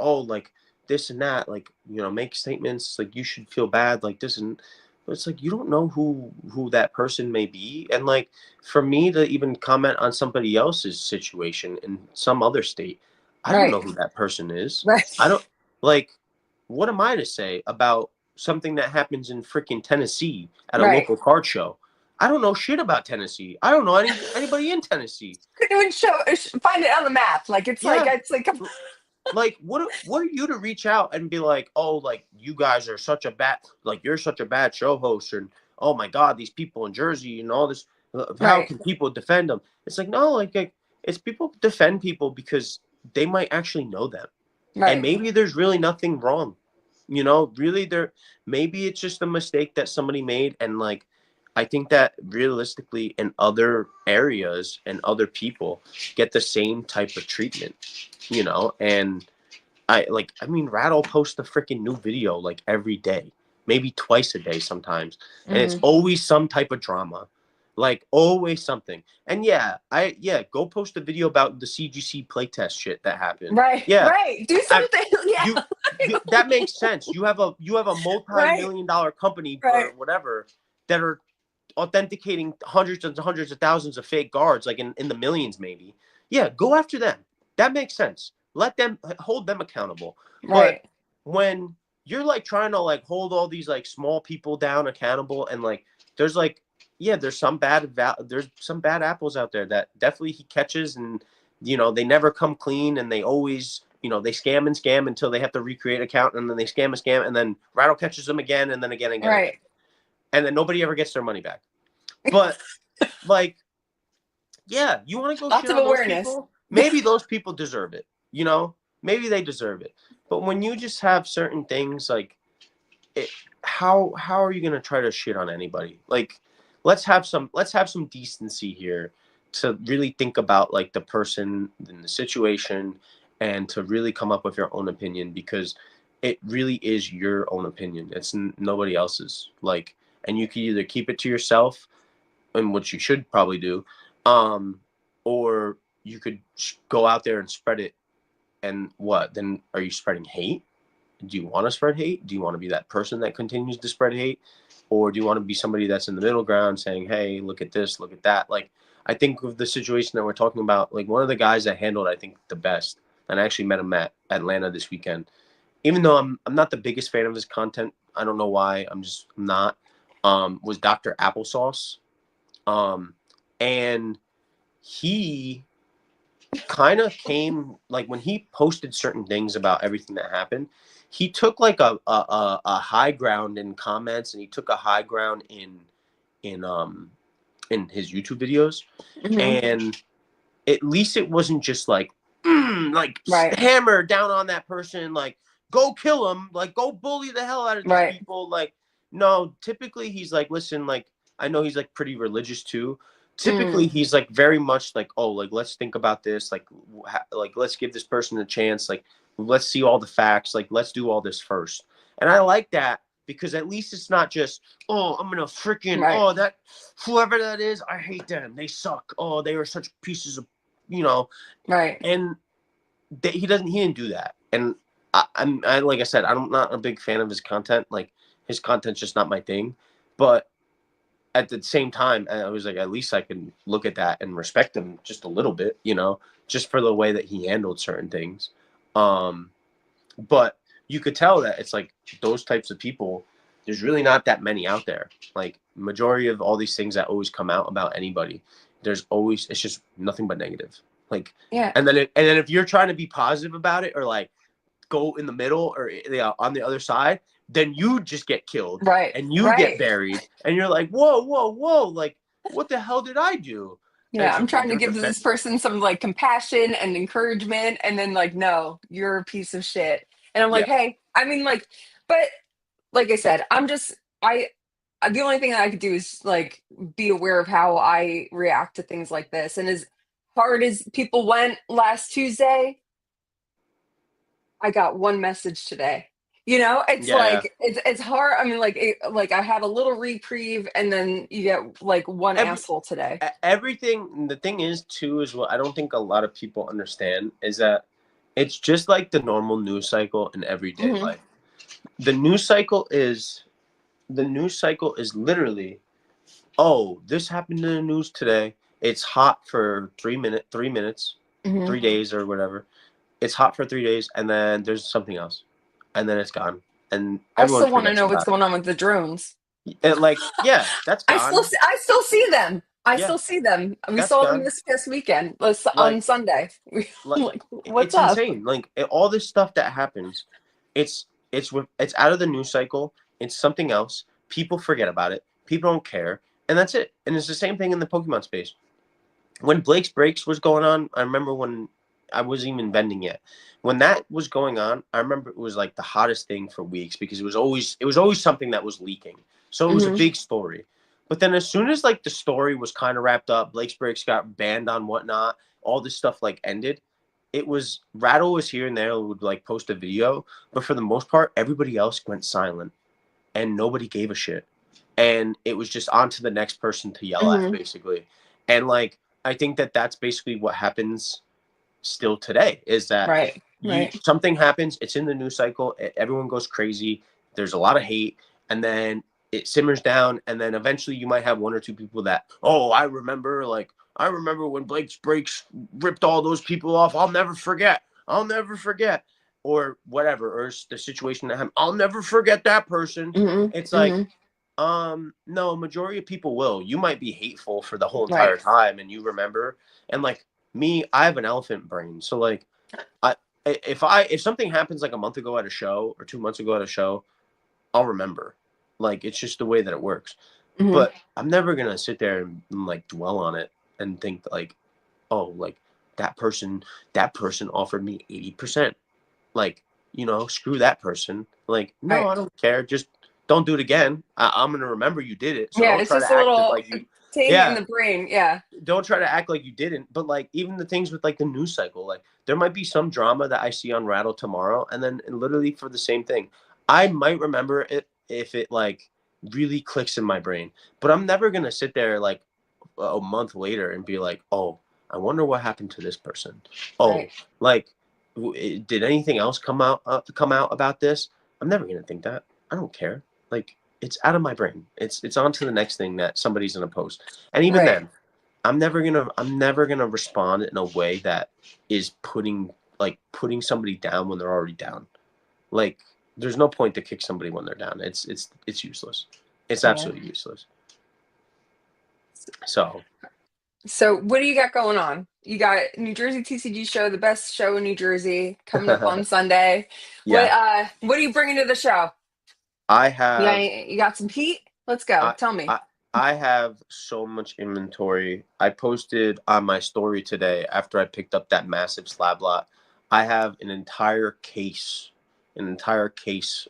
oh, like this and that, like, make statements like you should feel bad, like this, and but it's like you don't know who that person may be. And like for me to even comment on somebody else's situation in some other state, I don't know who that person is. I don't, like, what am I to say about something that happens in freaking Tennessee at a local card show? I don't know shit about Tennessee. I don't know anybody in Tennessee. couldn't even find it on the map. Like, Yeah. it's like Like, what are you to reach out and be like, oh, like you guys are such a bad, like you're such a bad show host, and oh my god, these people in Jersey and all this, how can people defend them? It's like, no, like it's people defend people because they might actually know them, and maybe there's really nothing wrong, really maybe it's just a mistake that somebody made. And like I think that realistically in other areas and other people get the same type of treatment, and I mean, Rattle posts a freaking new video like every day, maybe twice a day sometimes, and it's always some type of drama, like always something. And go post a video about the CGC playtest shit that happened. Yeah, do something. that makes sense. You have a multi-million-dollar company or whatever that are authenticating hundreds and hundreds of thousands of fake guards, like in the millions maybe. Yeah, go after them. That makes sense. Let them, hold them accountable. But when you're like trying to like hold all these like small people down accountable, and like there's like there's some bad apples out there that definitely he catches, and they never come clean, and they always they scam and scam until they have to recreate an account, and then they scam and scam, and then Rattle catches them again, and then again and again. And then nobody ever gets their money back. But like Yeah, you want to go Lots shit of on those awareness. people? Maybe those people deserve it. You know, maybe they deserve it. But when you just have certain things like, it, how are you gonna try to shit on anybody? Like, let's have some decency here to really think about like the person and the situation, and to really come up with your own opinion, because it really is your own opinion. It's nobody else's. Like, and you can either keep it to yourself, and what you should probably do, um, or you could go out there and spread it. And what then? Are you spreading hate? Do you want to spread hate? Do you want to be that person that continues to spread hate? Or do you want to be somebody that's in the middle ground saying, hey, look at this, look at that? Like, I think with the situation that we're talking about, like one of the guys that handled, I think, the best, and I actually met him at Atlanta this weekend. Even though I'm not the biggest fan of his content, I don't know why, I'm just not, was Dr. Applesauce. And he kind of came, like when he posted certain things about everything that happened, he took like a high ground in comments, and he took a high ground in in his YouTube videos. Hmm. And at least it wasn't just like like Right. hammer down on that person, like go kill him, like go bully the hell out of these Right. people. Like, no, typically he's like, listen, like I know he's like pretty religious too. Typically Mm. he's like very much like, oh, like let's think about this, like like let's give this person a chance, like let's see all the facts, like let's do all this first. And I like that, because at least it's not just, oh, I'm gonna freaking, Right. oh, that whoever that is, I hate them, they suck, oh, they are such pieces of, you know. Right. And he didn't do that. And I like I said, I'm not a big fan of his content. Like, his content's just not my thing. But at the same time, I was like, at least I can look at that and respect him just a little bit, just for the way that he handled certain things. Um, but you could tell that it's like those types of people, there's really not that many out there. Like, majority of all these things that always come out about anybody, it's just nothing but negative. Like, Yeah. and then if you're trying to be positive about it, or like go in the middle, or on the other side, then you just get killed Right. and you get Right. buried, and you're like, whoa, whoa, whoa, like what the hell did I do? And Yeah. it's I'm like, well, trying to you're give this defend. person some like compassion and encouragement. And then, like, no, you're a piece of shit. And I'm like, Yeah. hey, I mean, like, but like I said, the only thing that I could do is like be aware of how I react to things like this. And as hard as people went last Tuesday, I got one message today. It's Yeah, yeah. like it's hard. I mean, like I had a little reprieve, and then you get like one Every asshole today. everything. The thing is too is what I don't think a lot of people understand is that it's just like the normal news cycle in everyday Hmm. life. The news cycle is literally, oh, this happened in the news today. It's hot for 3 minutes, Hmm. 3 days or whatever. It's hot for 3 days, and then there's something else, and then it's gone, and I everyone still want to forgets know what's about going on with the drones. it. And like, yeah, that's gone. I still see them. I Yeah, still see them. We that's saw them gone. this past weekend, Like, on Sunday. like Like, what's it's up? insane. Like, all this stuff that happens, it's out of the news cycle. It's something else. People forget about it. People don't care, and that's it. And it's the same thing in the Pokemon space. When Blake's Breaks was going on, I remember when I wasn't even vending yet. When that was going on, I remember it was like the hottest thing for weeks, because it was always something that was leaking. So it was a Hmm. big story. But then as soon as like the story was kind of wrapped up, Blake's Breaks got banned on whatnot, all this stuff like ended. It was Rattle was here and there would like post a video, but for the most part, everybody else went silent and nobody gave a shit. And it was just on to the next person to yell at, Hmm. basically. And like, I think that that's basically what happens still today, is that Right. Right. something happens, it's in the news cycle, everyone goes crazy, there's a lot of hate, and then it simmers down, and then eventually you might have one or two people that, oh, I remember when Blake's Breaks ripped all those people off. I'll never forget, or whatever, or the situation that happened. I'll never forget that person. Hmm. It's like, Hmm. no, majority of people will. You might be hateful for the whole Right. entire time, and you remember. And like me, I have an elephant brain, so like, I if something happens like a month ago at a show or 2 months ago at a show, I'll remember. Like, it's just the way that it works. Hmm. But I'm never gonna sit there and like dwell on it and think like, oh, like that person offered me 80%. Like, screw that person. Like, no, Right. I don't care. Just don't do it again. I'm going to remember you did it. So Yeah, don't it's try just to a act little like you, ting in yeah, the brain. Yeah. don't try to act like you didn't. But like, even the things with like the news cycle, like there might be some drama that I see on Rattle tomorrow. And then literally for the same thing, I might remember it if it like really clicks in my brain. But I'm never going to sit there like a month later and be like, oh, I wonder what happened to this person. Oh, Right. like, did anything else come out about this? I'm never gonna think that. I don't care. Like, it's out of my brain. It's on to the next thing that somebody's gonna post. And even Right. then, I'm never gonna respond in a way that is putting somebody down when they're already down. Like, there's no point to kick somebody when they're down. It's useless. It's Yeah. absolutely useless. So So what do you got going on? You got New Jersey TCG show, the best show in New Jersey, coming up on Sunday. yeah, What are you bringing to the show? I have You got some heat? Let's go. I, Tell me. I I have so much inventory. I posted on my story today after I picked up that massive slab lot. I have an entire case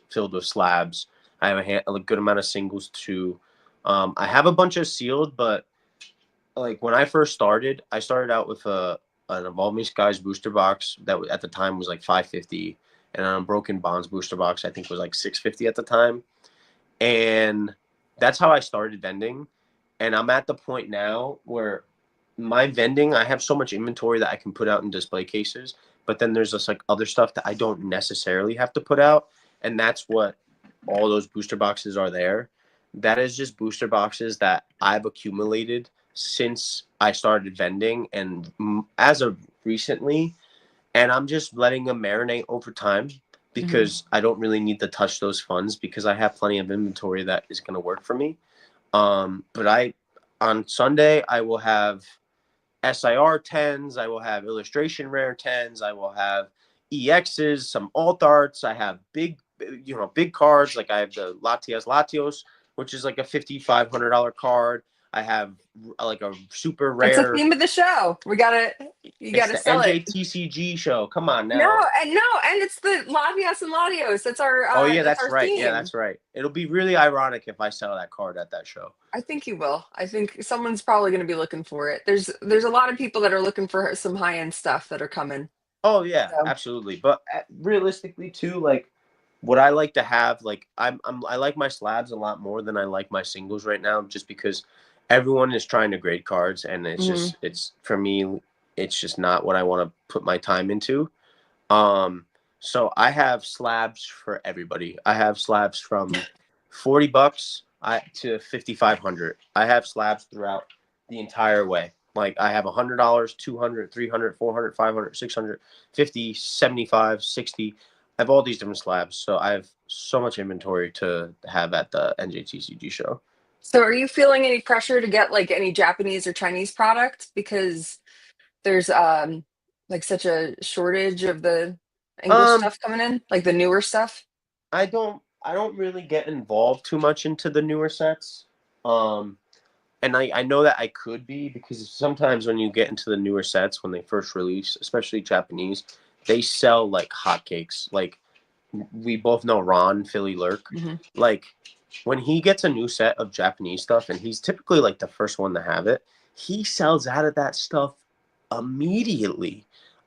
filled with slabs. I have a good amount of singles too. I have a bunch of sealed, but like when I first started, I started out with an Evolving Skies booster box that at the time was like 550, and an Unbroken Bonds booster box I think was like 650 at the time. And that's how I started vending. And I'm at the point now where my vending, I have so much inventory that I can put out in display cases, but then there's just like other stuff that I don't necessarily have to put out. And that's what all those booster boxes are there. That is just booster boxes that I've accumulated since I started vending and as of recently. And I'm just letting them marinate over time Hmm. because I don't really need to touch those funds because I have plenty of inventory that is going to work for me. But on Sunday I will have SIR 10s, I will have illustration rare 10s, I will have EXs, some alt arts, I have big cards like I have the Latios, which is like a $5,500 card. I have like a super It's the rare. theme of the show. You It's gotta the sell it. NJTCG show. Come on No, now. and it's the Latias and Latios. Oh yeah, That's that's our right. Yeah, theme. that's right. It'll be really ironic if I sell that card at that show. I think you will. I think someone's probably going to be looking for it. There's a lot of people that are looking for some high end stuff that are coming. Oh yeah, So, absolutely. But realistically too, like what I like to have, like I like my slabs a lot more than I like my singles right now, just because everyone is trying to grade cards, and mhm. it's for me, it's just not what I want to put my time into. Um, so I have slabs for everybody. I have slabs from $40 to 5,500. I have slabs throughout the entire way. Like I have $100, 200, 300, 400, 500, 600, 50, 75, 60. I have all these different slabs. So I have so much inventory to have at the NJTCG show. So are you feeling any pressure to get like any Japanese or Chinese product because there's like such a shortage of the English Um, stuff coming in, like the newer stuff? I don't really get involved too much into the newer sets. Um, and I know that I could be because sometimes when you get into the newer sets when they first release, especially Japanese, they sell like hotcakes. Like we both know Ron Philly Lurk. Hmm. Like when he gets a new set of Japanese stuff, and he's typically like the first one to have it, he sells out of that stuff immediately.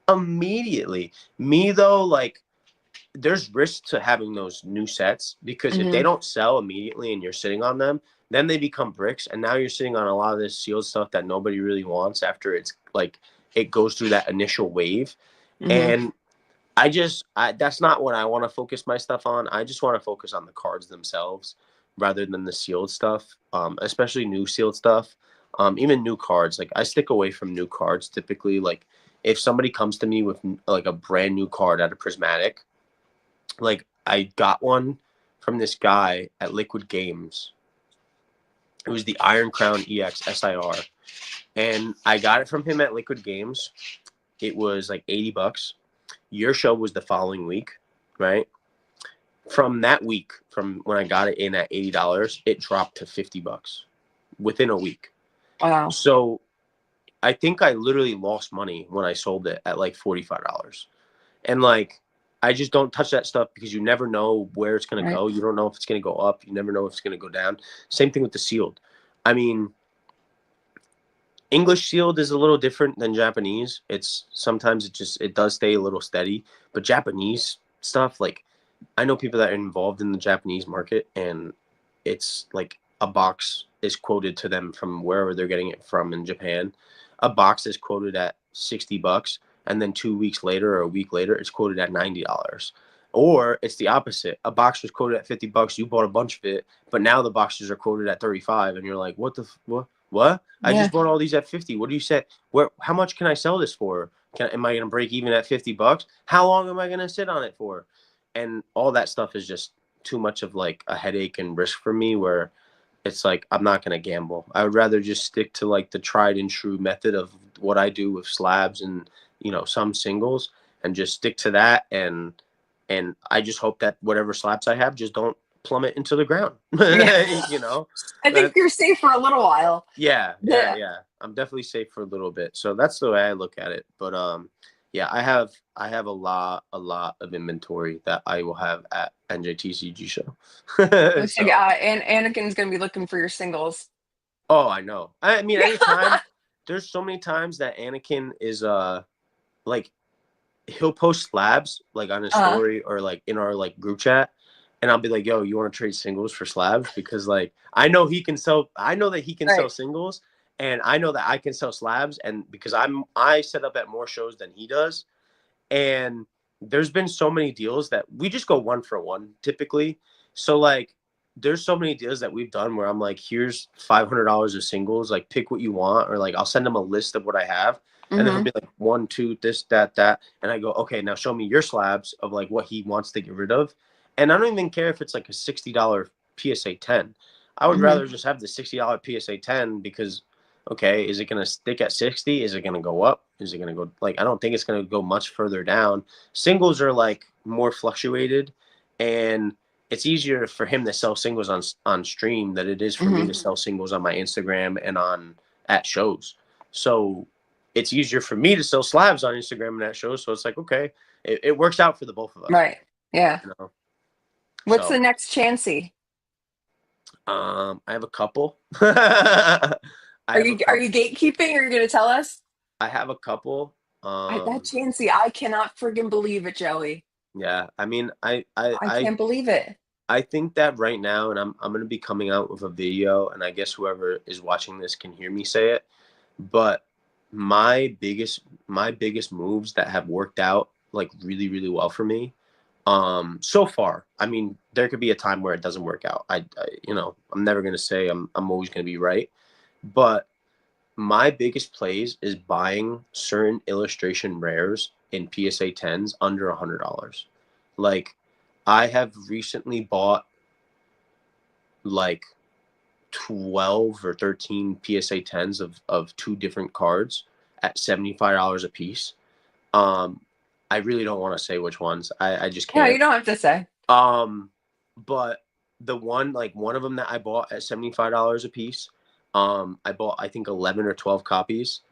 Immediately. Me though, like there's risk to having those new sets because if they Hmm. don't sell immediately and you're sitting on them, then they become bricks, and now you're sitting on a lot of this sealed stuff that nobody really wants after it's like it goes through that initial wave. Hmm. And that's not what I want to focus my stuff on. I just want to focus on the cards themselves rather than the sealed stuff, especially new sealed stuff. Even new cards, like I stick away from new cards typically. Like if somebody comes to me with like a brand new card at a prismatic, like I got one from this guy at Liquid Games. It was the Iron Crown EX SIR. And I got it from him at Liquid Games. It was like $80. Your show was the following week, right? From that week, from when I got it in at $80, it dropped to $50 within a week. Wow. So I think I literally lost money when I sold it at like $45. And like, I just don't touch that stuff because you never know where it's going to Right. go. You don't know if it's going to go up. You never know if it's going to go down. Same thing with the sealed. I mean, English sealed is a little different than Japanese. It's sometimes it does stay a little steady, but Japanese stuff, like I know people that are involved in the Japanese market, and it's like a box is quoted to them from wherever they're getting it from in Japan. A box is quoted at $60, and then 2 weeks later or a week later, it's quoted at $90. Or it's the opposite. A box was quoted at $50. You bought a bunch of it, but now the boxes are quoted at 35, and you're like, what the what? What? I Yeah. just bought all these at 50. What do you say? Where? How much can I sell this for? Am I gonna break even at $50? How long am I gonna sit on it for? And all that stuff is just too much of like a headache and risk for me, where it's like I'm not gonna gamble. I would rather just stick to like the tried and true method of what I do with slabs and some singles, and just stick to that. And I just hope that whatever slabs I have just don't plummet into the ground. Yeah. I think That you're safe for a little while. yeah, yeah, Yeah. yeah. I'm definitely safe for a little bit. So that's the way I look at it. But yeah, I have a lot of inventory that I will have at NJTCG show. Looks like So and Anakin's gonna be looking for your singles. oh, I know. I mean, Yeah. anytime there's so many times that Anakin is like he'll post slabs like on his Uh, story or like in our like group chat, and I'll be like, yo, you want to trade singles for slabs? Because like I know that he can sell right. singles, and I know that I can sell slabs, and because I set up at more shows than he does. And there's been so many deals that we just go one for one typically. So like there's so many deals that we've done where I'm like, here's $500 of singles, like pick what you want, or like I'll send him a list of what I have. And then he'll Mm-hmm. be like, one, two, this, that. And I go, okay, now show me your slabs of like what he wants to get rid of. And I don't even care if it's like a $60 PSA 10. I would Mm-hmm. rather just have the $60 PSA 10 because okay, is it going to stick at 60? Is it going to go up? Is it going to go like I don't think it's going to go much further down. Singles are like more fluctuated, and it's easier for him to sell singles on stream than it is for me Mm-hmm. to sell singles on my Instagram and on at shows. So it's easier for me to sell slabs on Instagram and at shows. So it's like okay, it works out for the both of us. Right. Yeah. You know? What's the So next Chansey? I have a couple. I Are have a you are couple. you gatekeeping? Or are you gonna tell us? I have a couple. That Chansey, I cannot friggin' believe it, Joey. Yeah, I mean, I, I, I I, can't believe it. I think that right now, and I'm gonna be coming out with a video, and I guess whoever is watching this can hear me say it. But my biggest moves that have worked out like really, really well for me, so far. I mean, there could be a time where it doesn't work out. I'm never gonna say I'm always gonna be right, but my biggest plays is buying certain illustration rares in PSA 10s under $100. Like I have recently bought like 12 or 13 PSA 10s of two different cards at $75 a piece. Um, I really don't want to say which ones. I just No, you can't. don't have to say. Um, but one of them that I bought at $75 a piece, I bought I think 11 or 12 copies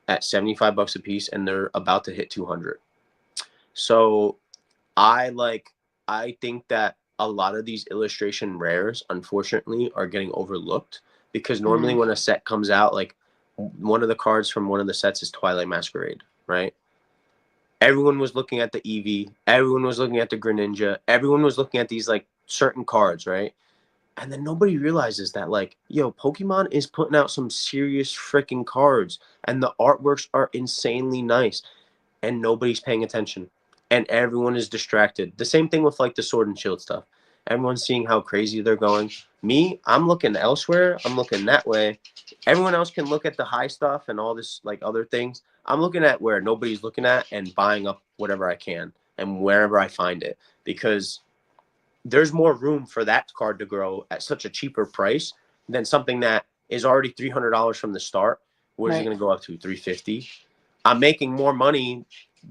at $75 a piece, and they're about to hit 200. So I think that a lot of these illustration rares, unfortunately, are getting overlooked because normally Mm, when a set comes out, like one of the cards from one of the sets is Twilight Masquerade, right? Everyone was looking at the Eevee, everyone was looking at the Greninja, everyone was looking at these like certain cards, right? And then nobody realizes that like, yo, Pokemon is putting out some serious freaking cards, and the artworks are insanely nice, and nobody's paying attention, and everyone is distracted. The same thing with like the Sword and Shield stuff. Everyone's seeing how crazy they're going. Me, I'm looking elsewhere. I'm looking that way. Everyone else can look at the high stuff and all this like other things. I'm looking at where nobody's looking at and buying up whatever I can and wherever I find it, because there's more room for that card to grow at such a cheaper price than something that is already $300 from the start. What is it right. going to go up to? 350. I'm making more money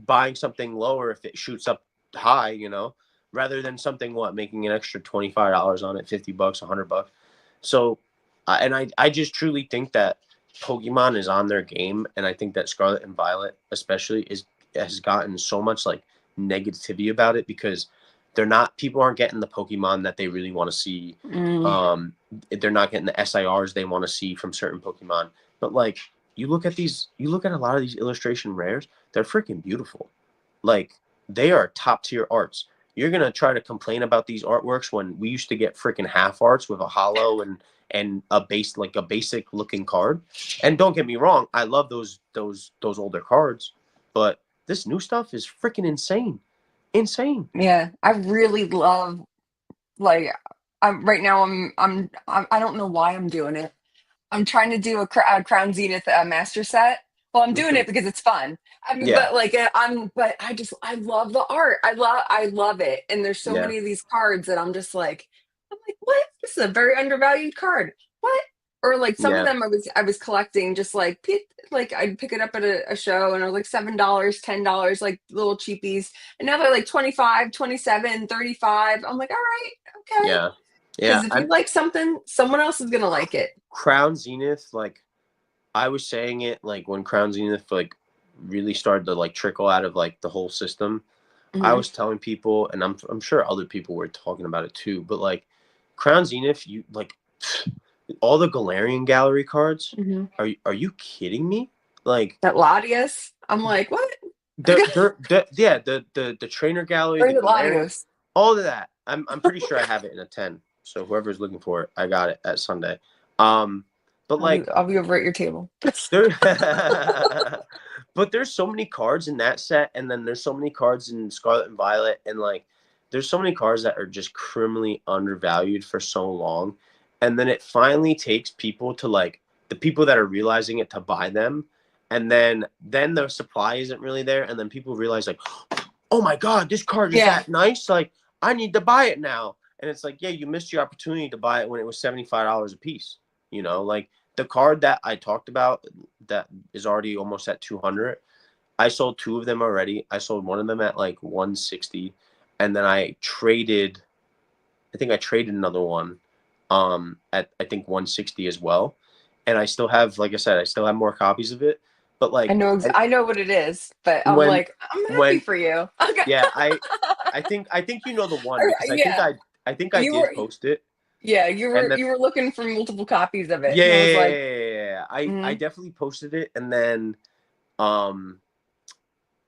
buying something lower if it shoots up high, rather than something making an extra $25 on it, $50, $100. So, and I just truly think that Pokemon is on their game, and I think that Scarlet and Violet especially has gotten so much like negativity about it because people aren't getting the Pokemon that they really want to see. Mm. They're not getting the SIRs they want to see from certain Pokemon. But like you look at a lot of these illustration rares, they're freaking beautiful. Like they are top tier arts. You're gonna try to complain about these artworks when we used to get freaking half arts with a hollow and a basic looking card. And don't get me wrong, I love those older cards, but this new stuff is freaking insane. Insane. Yeah, I really love like I'm right now. I don't know why I'm doing it. I'm trying to do a Crown Zenith master set. Well, I'm doing Mhm. it because it's fun. I mean, Yeah, but I love the art. I love it. And there's so yeah, many of these cards that I'm like, what? This is a very undervalued card. What? Or like some of yeah, them I was collecting just like I'd pick it up at a show and it was like $7, $10, like little cheapies. And now they're like 25, 27, 35. I'm like, all right, okay. yeah, yeah. Because if you like something, someone else is gonna like it. Crown Zenith, like I was saying it like when Crown Zenith like really started to like trickle out of like the whole system. I Hmm. was telling people, and I'm sure other people were talking about it too, but like Crown Zenith, you like all the Galarian Gallery cards. Hmm. Are you kidding me? Like That Latios. I'm like, what? yeah, the trainer gallery, the Where's the Galarian, Latios? all of that. I'm pretty sure I have it in a 10. So whoever's looking for it, I got it at Sunday. But like I'll be over at your table. there but there's so many cards in that set, and then there's so many cards in Scarlet and Violet, and like there's so many cards that are just criminally undervalued for so long. And then it finally takes people to like the people that are realizing it to buy them. And then the supply isn't really there, and then people realize like, oh my god, this card is Yeah. that nice. Like I need to buy it now. And it's like, yeah, you missed your opportunity to buy it when it was $75 a piece. Like the card that I talked about that is already almost at 200. I sold two of them already. I sold one of them at like 160, and then I think I traded another one at I think 160 as well. And I still have, like I said, I still have more copies of it. But like I know what it is, but I'm when like, I'm happy when for you. Okay. yeah, I think you know the one because Yeah. I think I You did were post it. yeah, And then you were looking for multiple copies of it. yeah, And I yeah, was yeah, like, yeah, yeah, yeah. I mm, definitely posted it, and then um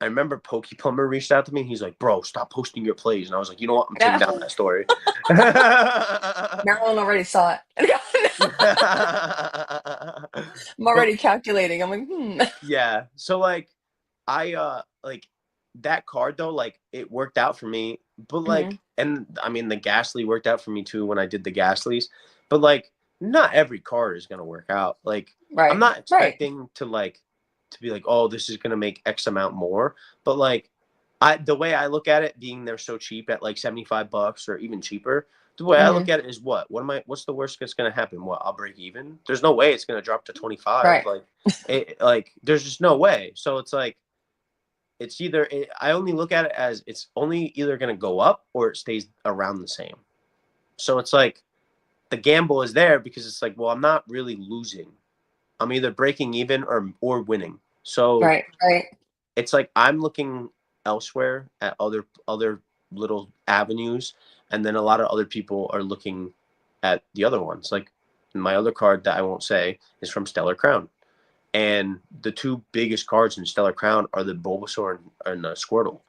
I remember Pokey Plumber reached out to me and he's like, bro, stop posting your plays. And I was like, you know what? I'm taking yeah. down that story. Marilyn already saw it. I'm But already calculating. I'm like, hmm. yeah. So like I like that card though, like it worked out for me. But Hmm. like and I mean the Ghastly worked out for me too when I did the Ghastlies. But like not every card is gonna work out. Like I'm Right. not Right. expecting to be like, oh, this is gonna make X amount more. But like the way I look at it, being they're so cheap at like $75 or even cheaper, the way I Hmm. look at it is what's the worst that's gonna happen? What, I'll break even? There's no way it's gonna drop to 25. Right. Like there's just no way. So it's like I only look at it as it's only either gonna go up or it stays around the same. So it's like the gamble is there because it's like, well, I'm not really losing. I'm either breaking even or winning. So Right. Right. it's like I'm looking elsewhere at other little avenues, and then a lot of other people are looking at the other ones. Like my other card that I won't say is from Stellar Crown, and the two biggest cards in Stellar Crown are the Bulbasaur and the Squirtle.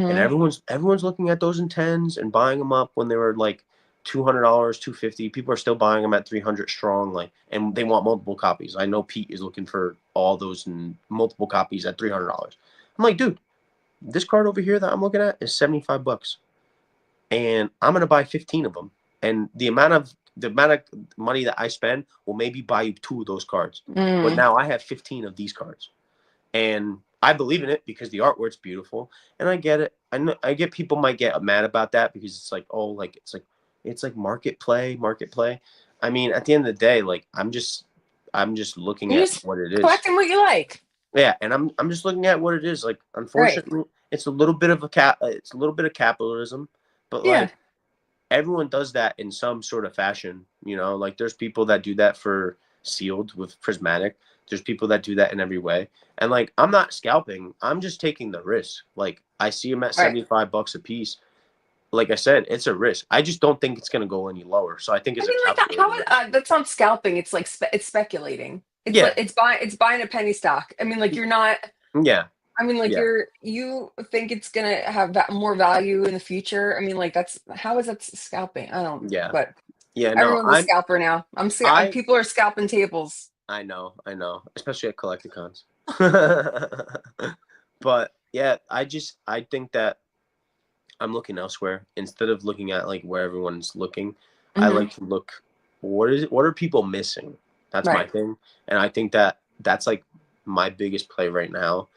And Hmm. everyone's looking at those in tens and buying them up when they were like $200, 250. People are still buying them at 300 strong, like, and they want multiple copies. I know Pete is looking for all those in multiple copies at $300. I'm like, dude, this card over here that I'm looking at is $75, and I'm gonna buy 15 of them. And the amount of money that I spend will maybe buy you two of those cards. But Mm. now I have 15 of these cards, and I believe in it because the artwork's beautiful, and I get it. I get people might get mad about that because it's like, oh, like it's like market play. I mean, at the end of the day, like I'm just looking You're at just what it is. collecting what you like. Yeah, and I'm just looking at what it is. Like, Right. unfortunately, it's a little bit of capitalism, but Yeah. like everyone does that in some sort of fashion. Like there's people that do that for sealed with prismatic. There's people that do that in every way. And like, I'm not scalping. I'm just taking the risk. Like, I see them at Right. $75 a piece. Like I said, it's a risk. I just don't think it's going to go any lower. So I think I it's a mean, like how calculated risk. that's not scalping. It's like it's speculating. It's like Yeah. it's buying a penny stock. I mean, like you're not. Yeah. I mean, like Yeah. you think it's gonna have more value in the future. I mean, like that's how is that scalping? I don't. Yeah. But Yeah. No, everyone's a scalper now. I, People are scalping tables. I know, especially at Collecticons. But yeah, I think that I'm looking elsewhere instead of looking at like where everyone's looking. I Hmm. like to look, what are people missing? That's my Right. thing. And I think that that's like my biggest play right now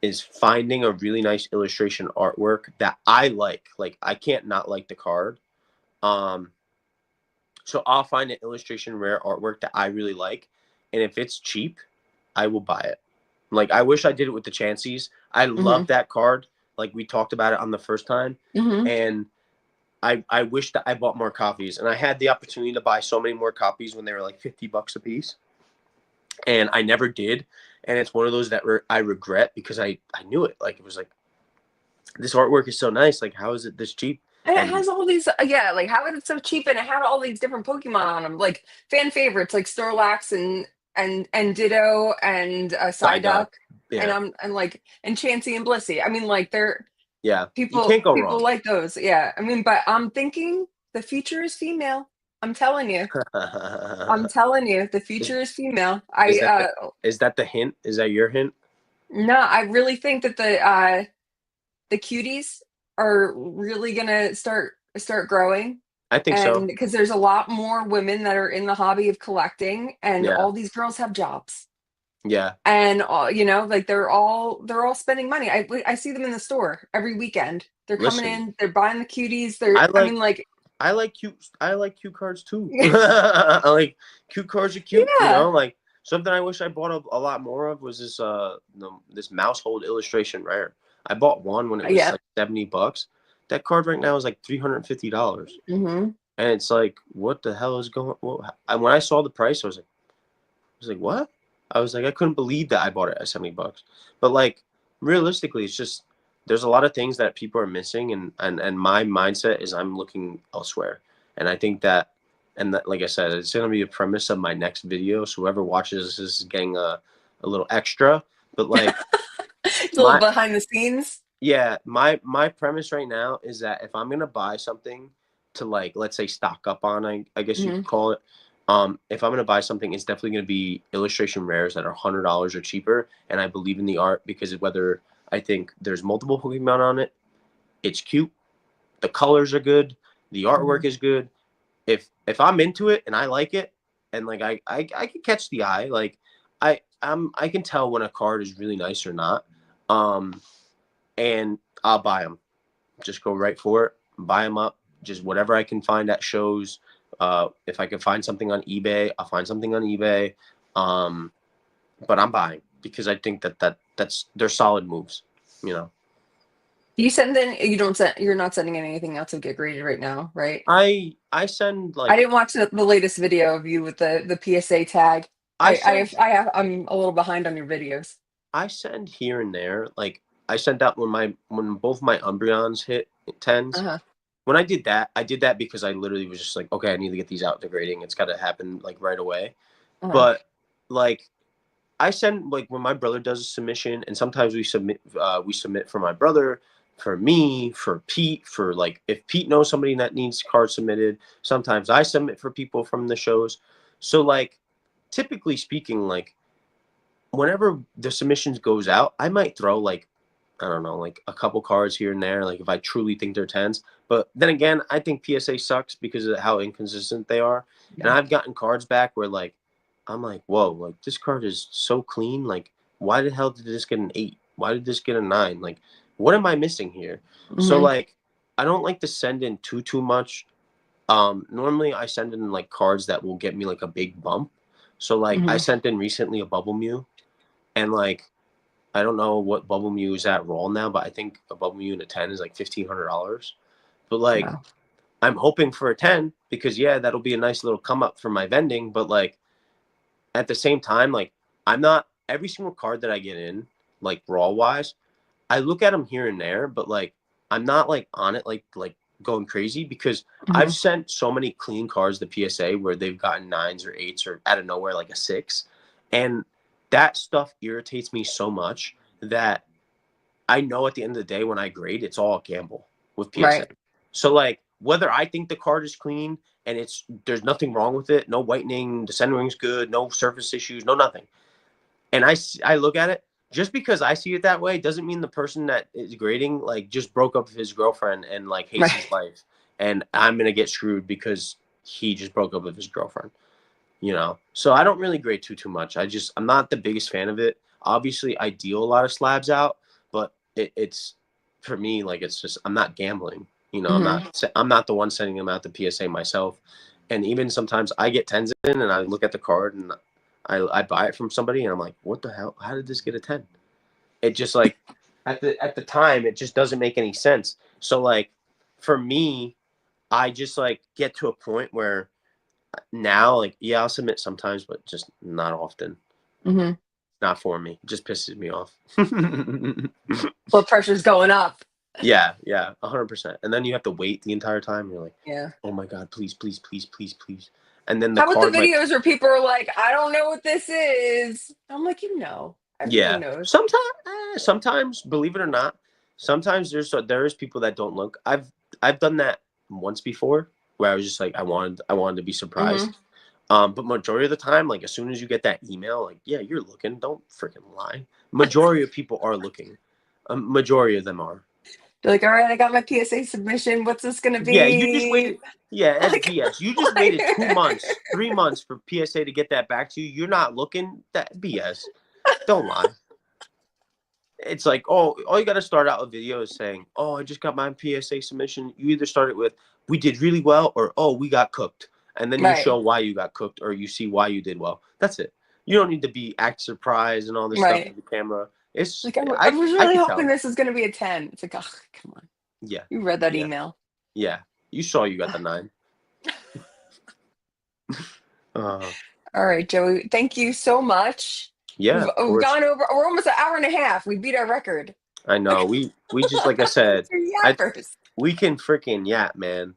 is finding a really nice illustration artwork that I like. Like, I can't not like the card. Um, so I'll find an illustration rare artwork that I really like, and if it's cheap, I will buy it. Like, I wish I did it with the Chanseys. I Hmm. love that card. Like, we talked about it on the first time, Hmm. and I wish that I bought more copies, and I had the opportunity to buy so many more copies when they were like $50 a piece, and I never did. And it's one of those that I regret because I knew it. Like, it was like, this artwork is so nice. Like, how is it this cheap? And it And has all these, yeah, like how is it so cheap? And it had all these different Pokemon on them, like fan favorites, like Snorlax and Ditto and Psyduck, Psyduck, and yeah, I'm like and Chansey and Blissey. I mean, like they're yeah, you people can't go people wrong. like those. Yeah, I mean, but I'm thinking the future is female. I'm telling you. I'm telling you, the is, future is female. is that the hint? Is that your hint? No, I really think that the cuties are really gonna start growing, I think and so. because there's a lot more women that are in the hobby of collecting, and Yeah, all these girls have jobs, yeah. and like they're all spending money. I see them in the store every weekend. They're coming Listen, in, they're buying the cuties. I I like mean, like, I like cute cards too. I like, cute cards are cute. yeah, Like, something I wish I bought a lot more of was this this mouse hold illustration rare. I bought one when it was yeah. like $70. That card right now is like $350. Hmm. And it's like, what the hell is going? What? And when I saw the price, I was like, what? I was like, I couldn't believe that I bought it at $70. But like, realistically, it's just, there's a lot of things that people are missing, and my mindset is I'm looking elsewhere. And I think that, and that, like I said, it's gonna be a premise of my next video. So whoever watches this is getting a little extra. But like, It's a little my behind the scenes. yeah, my premise right now is that if I'm gonna buy something to, like, let's say, stock up on, I guess you Hmm. could call it. If I'm gonna buy something, it's definitely gonna be illustration rares that are $100 or cheaper, and I believe in the art because whether I think there's multiple Pokemon on it, it's cute, the colors are good, the Hmm. artwork is good. If I'm into it and I like it, and like I can catch the eye, like I can tell when a card is really nice or not. Um, and I'll buy them. Just go right for it, buy them up. Just whatever I can find at shows. If I can find something on eBay, I'll find something on eBay. Um, but I'm buying because I think that's they're solid moves. You know, You send in, you don't send, you're not sending in anything else to get graded right now, right? I send I like didn't watch the latest video of you with the PSA tag. I send I'm a little behind on your videos. I send here and there. Like, I sent out when both my Umbreons hit tens. Uh-huh. When I did that because I literally was just like, okay, I need to get these out to grading. It's got to happen like right away. Uh-huh. But like, I send, like, when my brother does a submission, and sometimes we submit for my brother, for me, for Pete, for like if Pete knows somebody that needs cards submitted. Sometimes I submit for people from the shows. So like, typically speaking, like, whenever the submissions goes out, I might throw like, I don't know, like a couple cards here and there, like if I truly think they're tens. But then again, I think PSA sucks because of how inconsistent they are. And Yeah. I've gotten cards back where like, I'm like, whoa, like this card is so clean. Like, why the hell did this get an 8? Why did this get a 9? Like, what am I missing here? So Hmm. like, I don't like to send in too much. Normally I send in like cards that will get me like a big bump. So like, I Hmm. sent in recently a Bubble Mew, and like, I don't know what Bubble Mew is at roll now, but I think a Bubble Mew in a 10 is like $1,500. But like, Wow. I'm hoping for a 10 because yeah, that'll be a nice little come up for my vending. But like, at the same time, like, I'm not every single card that I get in, like raw wise, I look at them here and there, but like I'm not like on it like going crazy because I've Mhm. sent so many clean cards to PSA where they've gotten 9s or 8s or out of nowhere like a 6, and that stuff irritates me so much that I know at the end of the day when I grade, it's all a gamble with PSA. Right. So like whether I think the card is clean and there's nothing wrong with it, no whitening, the centering's good, no surface issues, no nothing, and I look at it, just because I see it that way doesn't mean the person that is grading like just broke up with his girlfriend and like hates his Right. life, and I'm gonna get screwed because he just broke up with his girlfriend. So I don't really grade too much. I'm not the biggest fan of it. Obviously I deal a lot of slabs out, but it's for me like it's just I'm not gambling. Mhm. I'm not the one sending them out to PSA myself. And even sometimes I get 10s in and I look at the card and I buy it from somebody and I'm like, what the hell? How did this get a 10? It just like at the time it just doesn't make any sense. So like for me, I just like get to a point where now, like, yeah, I'll submit sometimes, but just not often. Mhm. Not for me. It just pisses me off. Blood pressure's going up. Yeah, yeah, 100%. And then you have to wait the entire time. You're like, Yeah. oh my god, please, please, please, please, please. And then the How about the card, like, videos where people are like, I don't know what this is? I'm like, everyone yeah. knows. Sometimes, believe it or not, sometimes there is people that don't look. I've done that once before, where I was just like, I wanted to be Hmm. surprised. But majority of the time, like as soon as you get that email, like, yeah, you're looking. Don't freaking lie. Majority of people are looking. Majority of them are. They're like, all right, I got my PSA submission. What's this gonna Yeah, you just be? waited. Yeah, that's Like, BS. You just waited 2 months, 3 months for PSA to get that back to you. You're not looking. That BS. Don't lie. It's like, oh, all you got to start out a video is saying, oh, I just got my PSA submission. You either start it with, we did really well, or, oh, we got cooked. And then you right, show why you got cooked, or you see why you did well. That's it. You don't need to be act surprised and all this stuff right. with the camera. It's, Like, I I, was I really could hoping tell. this is gonna be a 10. It's like, oh, come on. Yeah. You read that Yeah. email. Yeah. You saw you got the 9. Uh, All right, Joey. Thank you so much. yeah, We've, of we've course. gone over. We're almost an hour and a half. We beat our record. I know. We just, like I said, For I yappers. we can freaking yap, man.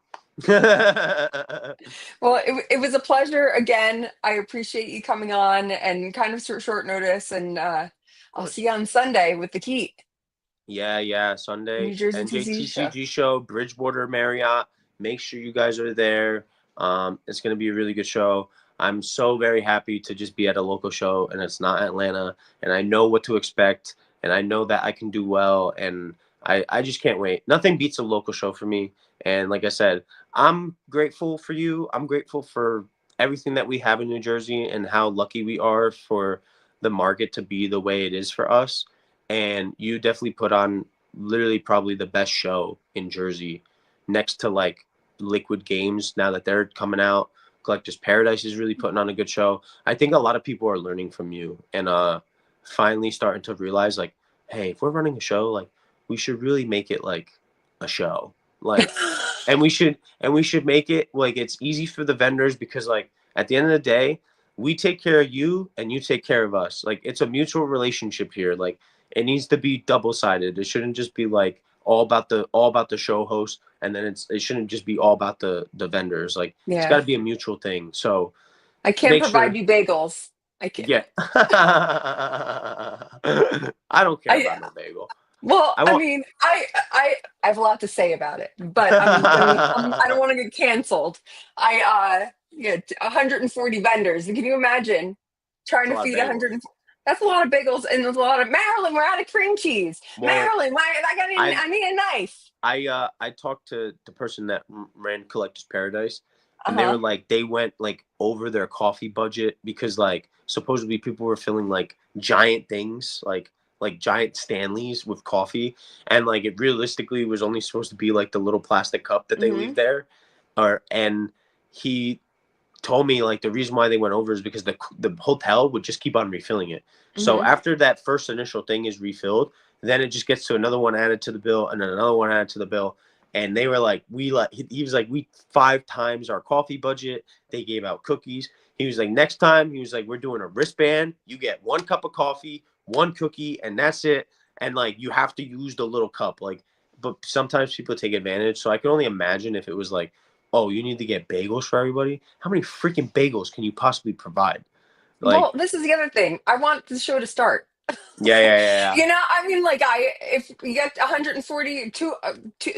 Well, it was a pleasure again. I appreciate you coming on and kind of short notice. And I'll see Course. you on Sunday with the Heat, Yeah. New Sunday, Jersey TCG show. NJTCG show, Bridgewater Marriott. Make sure you guys are there. It's going to be a really good show. I'm so very happy to just be at a local show and it's not Atlanta. And I know what to expect. And I know that I can do well. And I just can't wait. Nothing beats a local show for me. And like I said, I'm grateful for you. I'm grateful for everything that we have in New Jersey and how lucky we are for the market to be the way it is for us. And you definitely put on literally probably the best show in Jersey, next to like Liquid Games. Now that they're coming out, Collectors Paradise is really putting on a good show. I think a lot of people are learning from you and finally starting to realize like, hey, if we're running a show, like we should really make it like a show. Like and we should make it like it's easy for the vendors because like at the end of the day, we take care of you and you take care of us. Like it's a mutual relationship here. Like it needs to be double-sided. It shouldn't just be like all about the show host and then it shouldn't just be all about the vendors. Like it's got Yeah, to be a mutual thing. So I can't make provide sure. you bagels. I can't. Yeah. I don't care I about no bagel. Well, I I want. mean, I have a lot to say about it, but I don't want to get canceled. Yeah, 140 vendors. Can you imagine trying It's a to lot of feed bagels. 100? That's a lot of bagels and there's a lot of Maryland. We're out of cream cheese. Well, Maryland, why I I need a knife. I talked to the person that ran Collectors Paradise, Uh and they were huh. like they went like over their coffee budget because like supposedly people were filling like giant things like giant Stanleys with coffee, and like it realistically was only supposed to be like the little plastic cup that they Hmm. leave there, or and he told me like the reason why they went over is because the hotel would just keep on refilling it. So Hmm. after that first initial thing is refilled, then it just gets to another one added to the bill and then another one added to the bill. And they were like, he was like, we 5 times our coffee budget. They gave out cookies. He was like, next time, he was like, we're doing a wristband. You get 1 cup of coffee, 1 cookie, and that's it. And like, you have to use the little cup. Like, but sometimes people take advantage. So I can only imagine if it was like, oh, you need to get bagels for everybody. How many freaking bagels can you possibly provide? Like, Well, this is the other thing. I want the show to start. yeah, yeah, yeah, You know, I mean, like, if you get 142,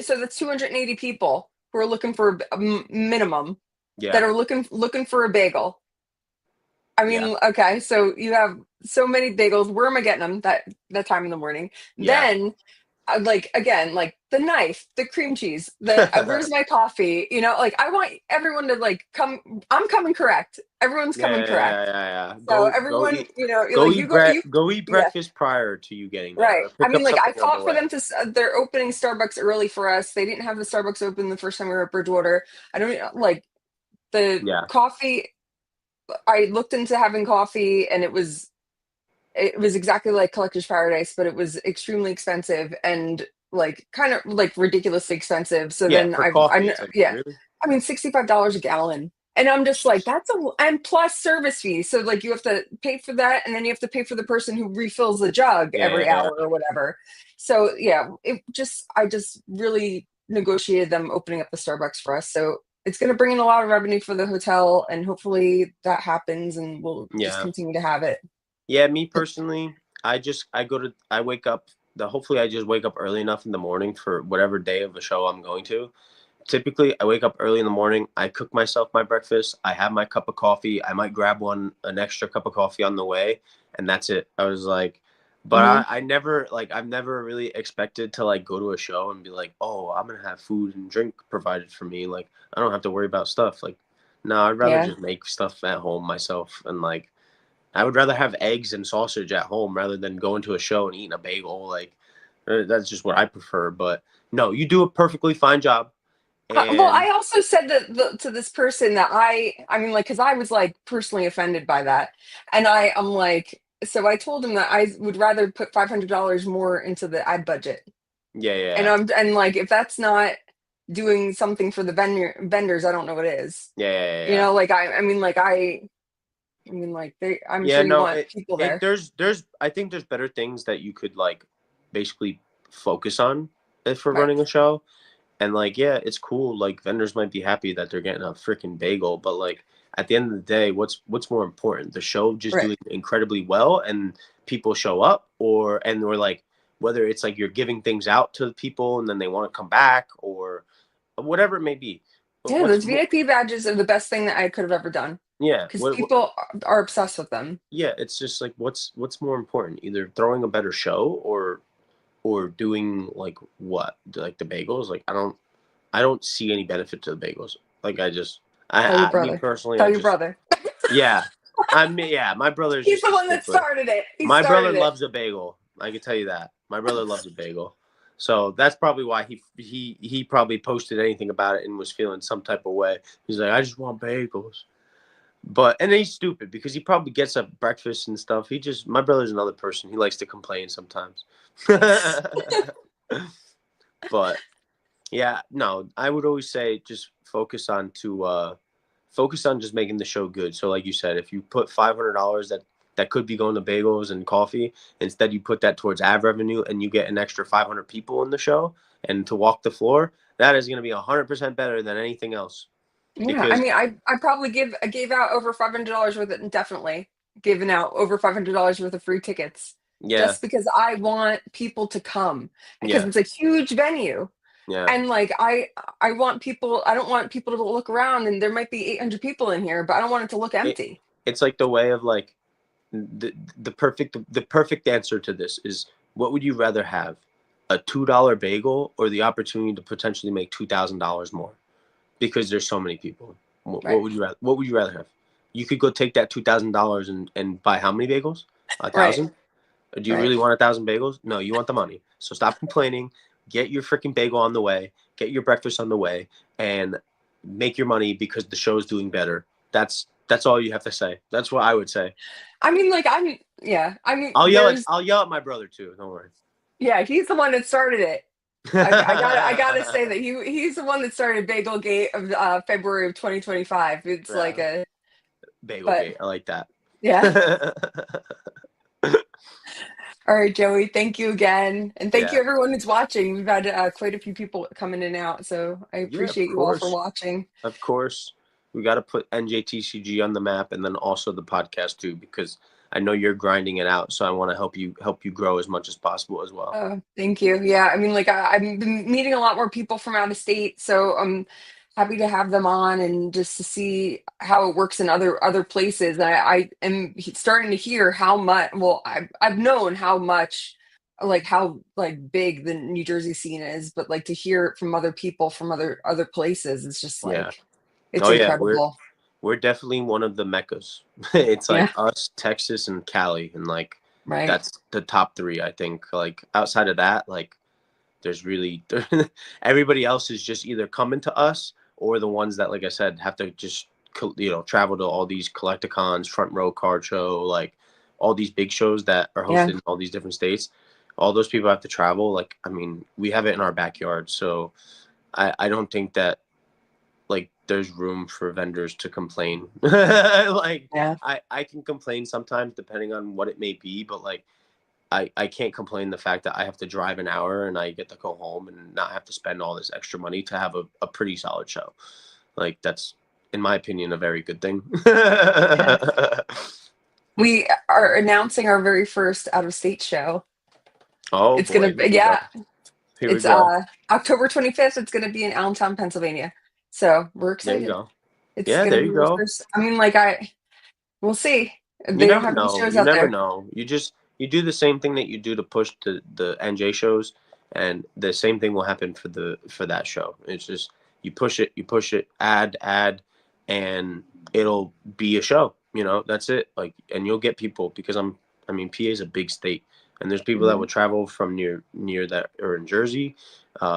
so that's 280 people who are looking for a minimum yeah, that are looking for a bagel. I yeah, mean, okay, so you have so many bagels. Where am I getting them that time in the morning? yeah, Then, like again, like the knife, the cream cheese, the yeah. where's my coffee? You know, like I want everyone to like come. I'm coming correct. Everyone's Yeah, coming yeah, yeah, correct. yeah, yeah. So Go everyone, eat, you know, you're like go eat yeah. breakfast prior to you getting there, Right. or I pick mean, up like I something on the fought for way. them to. They're opening Starbucks early for us. They didn't have the Starbucks open the first time we were at Bridgewater. I don't like the Yeah, coffee. I looked into having coffee, and it was exactly like Collector's Paradise, but it was extremely expensive and like kind of like ridiculously expensive. So yeah. then For coffee, I it's like yeah, really. I mean $65 a gallon. And I'm just like, that's and plus service fees. So like you have to pay for that, and then you have to pay for the person who refills the jug Yeah, every yeah, hour or whatever. So yeah, I just really negotiated them opening up the Starbucks for us. So it's going to bring in a lot of revenue for the hotel, and hopefully that happens, and we'll just yeah. continue to have it. Yeah, me personally, I wake up. Hopefully, I just wake up early enough in the morning for whatever day of the show I'm going to. Typically, I wake up early in the morning. I cook myself my breakfast. I have my cup of coffee. I might grab an extra cup of coffee on the way, and that's it. I was like, but Hmm. I never like I've never really expected to like go to a show and be like, oh, I'm gonna have food and drink provided for me. Like I don't have to worry about stuff. Like, no, I'd rather Yeah. just make stuff at home myself, and like I would rather have eggs and sausage at home rather than going to a show and eating a bagel. Like that's just what I prefer. But no, you do a perfectly fine job. Well, And I also said that to this person that I mean, like, because I was like personally offended by that, and I'm like, so I told him that I would rather put $500 more into the ad budget, yeah, and yeah, like, if that's not doing something for the vendors, I don't know what is. yeah, yeah, yeah, You yeah. know, like I mean, like I'm Yeah, sure you no, want people there, there's I think there's better things that you could like basically focus on if for right? running a show. And like, yeah, it's cool. Like vendors might be happy that they're getting a freaking bagel, but like at the end of the day, what's more important? The show just Right. doing incredibly well and people show up, or like whether it's like you're giving things out to people and then they want to come back or whatever it may be. But Yeah, those VIP badges are the best thing that I could have ever done yeah, because people are obsessed with them. yeah, it's just like what's more important? Either throwing a better show or doing like what? Like the bagels? Like I don't see any benefit to the bagels. Like Tell your me brother. personally, Tell your brother. yeah, yeah, my brother's He's just the a one that stickler. started it. He My brother started it. loves a bagel. I can tell you that. My brother loves a bagel. So that's probably why he probably posted anything about it and was feeling some type of way. He's like, I just want bagels. But and he's stupid because he probably gets up breakfast and stuff. My brother's another person. He likes to complain sometimes. But yeah, no, I would always say just focus on just making the show good. So like you said, if you put $500 that could be going to bagels and coffee, instead you put that towards ad revenue and you get an extra 500 people in the show and to walk the floor, that is going to be 100% better than anything else. Yeah, I Because mean, I probably gave out over $500 worth of definitely given out over $500 worth of free tickets yeah, just because I want people to come because yeah, it's a huge venue. yeah. And like I want people, I don't want people to look around and there might be 800 people in here, but I don't want it to look It, empty. it's like the way of like the perfect answer to this is what would you rather have? A $2 bagel or the opportunity to potentially make $2,000 more? Because there's so many people. Right. What would you rather have? You could go take that $2,000 and buy how many bagels? A Right. thousand? Do you Right. really want 1,000 bagels? No, you want the money. So stop complaining. Get your freaking bagel on the way. Get your breakfast on the way, and make your money because the show's doing better. That's all you have to say. That's what I would say. I mean, like yeah. I mean, there's I'll yell at my brother too. Don't worry. yeah, he's the one that started it. I gotta say that he's the one that started Bagel Gate of February of 2025. It's like Yeah, a, Bagel but Gate. I like that. yeah. All right, Joey. Thank you again, and thank Yeah. you everyone who's watching. We've had quite a few people coming in and out, so I Yeah, of appreciate you all for course. watching. Of course. We got to put NJTCG on the map and then also the podcast too because I know you're grinding it out, so I want to help you grow as much as possible as well. Oh, thank you. Yeah, I mean, like I've been meeting a lot more people from out of state, so I'm happy to have them on and just to see how it works in other places. I am starting to hear how much. Well, I've known how much, like how like big the New Jersey scene is, but like to hear it from other people from other places, it's just Yeah. like it's Oh yeah, we're incredible. we're definitely one of the meccas. It's like Yeah, us, Texas, and Cali, and like right. that's the top three. I think. Like outside of that, like there's really everybody else is just either coming to us or the ones that, like I said, have to just travel to all these collecticons, front row card show, like all these big shows that are Yeah, hosted in all these different states. All those people have to travel. Like I mean, we have it in our backyard, so I don't think that like there's room for vendors to complain. Like yeah. I can complain sometimes depending on what it may be, but like I can't complain the fact that I have to drive an hour and I get to go home and not have to spend all this extra money to have a pretty solid show. Like that's in my opinion a very good thing. Yeah. We are announcing our very first out of state show. Oh It's boy, gonna here be, we go. yeah, Here we it's go. October 25th. It's gonna be in Allentown, Pennsylvania. So we're There you excited. go. It's Yeah, gonna there be you the go. first. I mean, like we'll see. You They don't never have any know. shows You out never there. know. You do the same thing that you do to push the NJ shows, and the same thing will happen for that show. It's just you push it, add, and it'll be a show. That's it. Like, and you'll get people because I mean, PA is a big state, and there's people that Mhm. will travel from near that or in Jersey.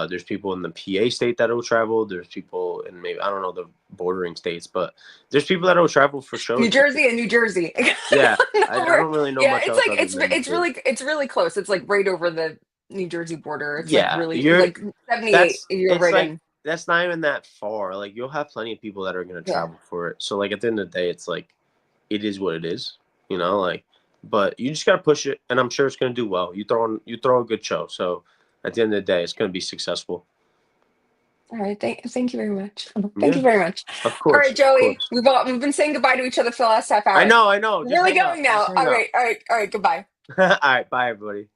There's people in the PA state that will travel. There's people in maybe I don't know the bordering states, but there's people that will travel for New shows because Jersey and New Jersey. yeah, I No, don't really know yeah, much it's else like other than it's really close. It's like right over the New Jersey border. It's like yeah. really You're like 78. that's You're it's right like in. that's not even that far. Like you'll have plenty of people that are gonna Yeah. travel for it. So like at the end of the day, it's like it is what it is. Like, but you just gotta push it, and I'm sure it's gonna do well. You throw a good show, so at the end of the day, it's gonna be successful. All right. Thank you very much. Thank you Yeah, very much. of All right, course, of Joey. course. We've been saying goodbye to each other for the last half hour. I know. We're Just really hang up. going Just now. hang All up. right. All right. All right. Goodbye. All right, bye everybody.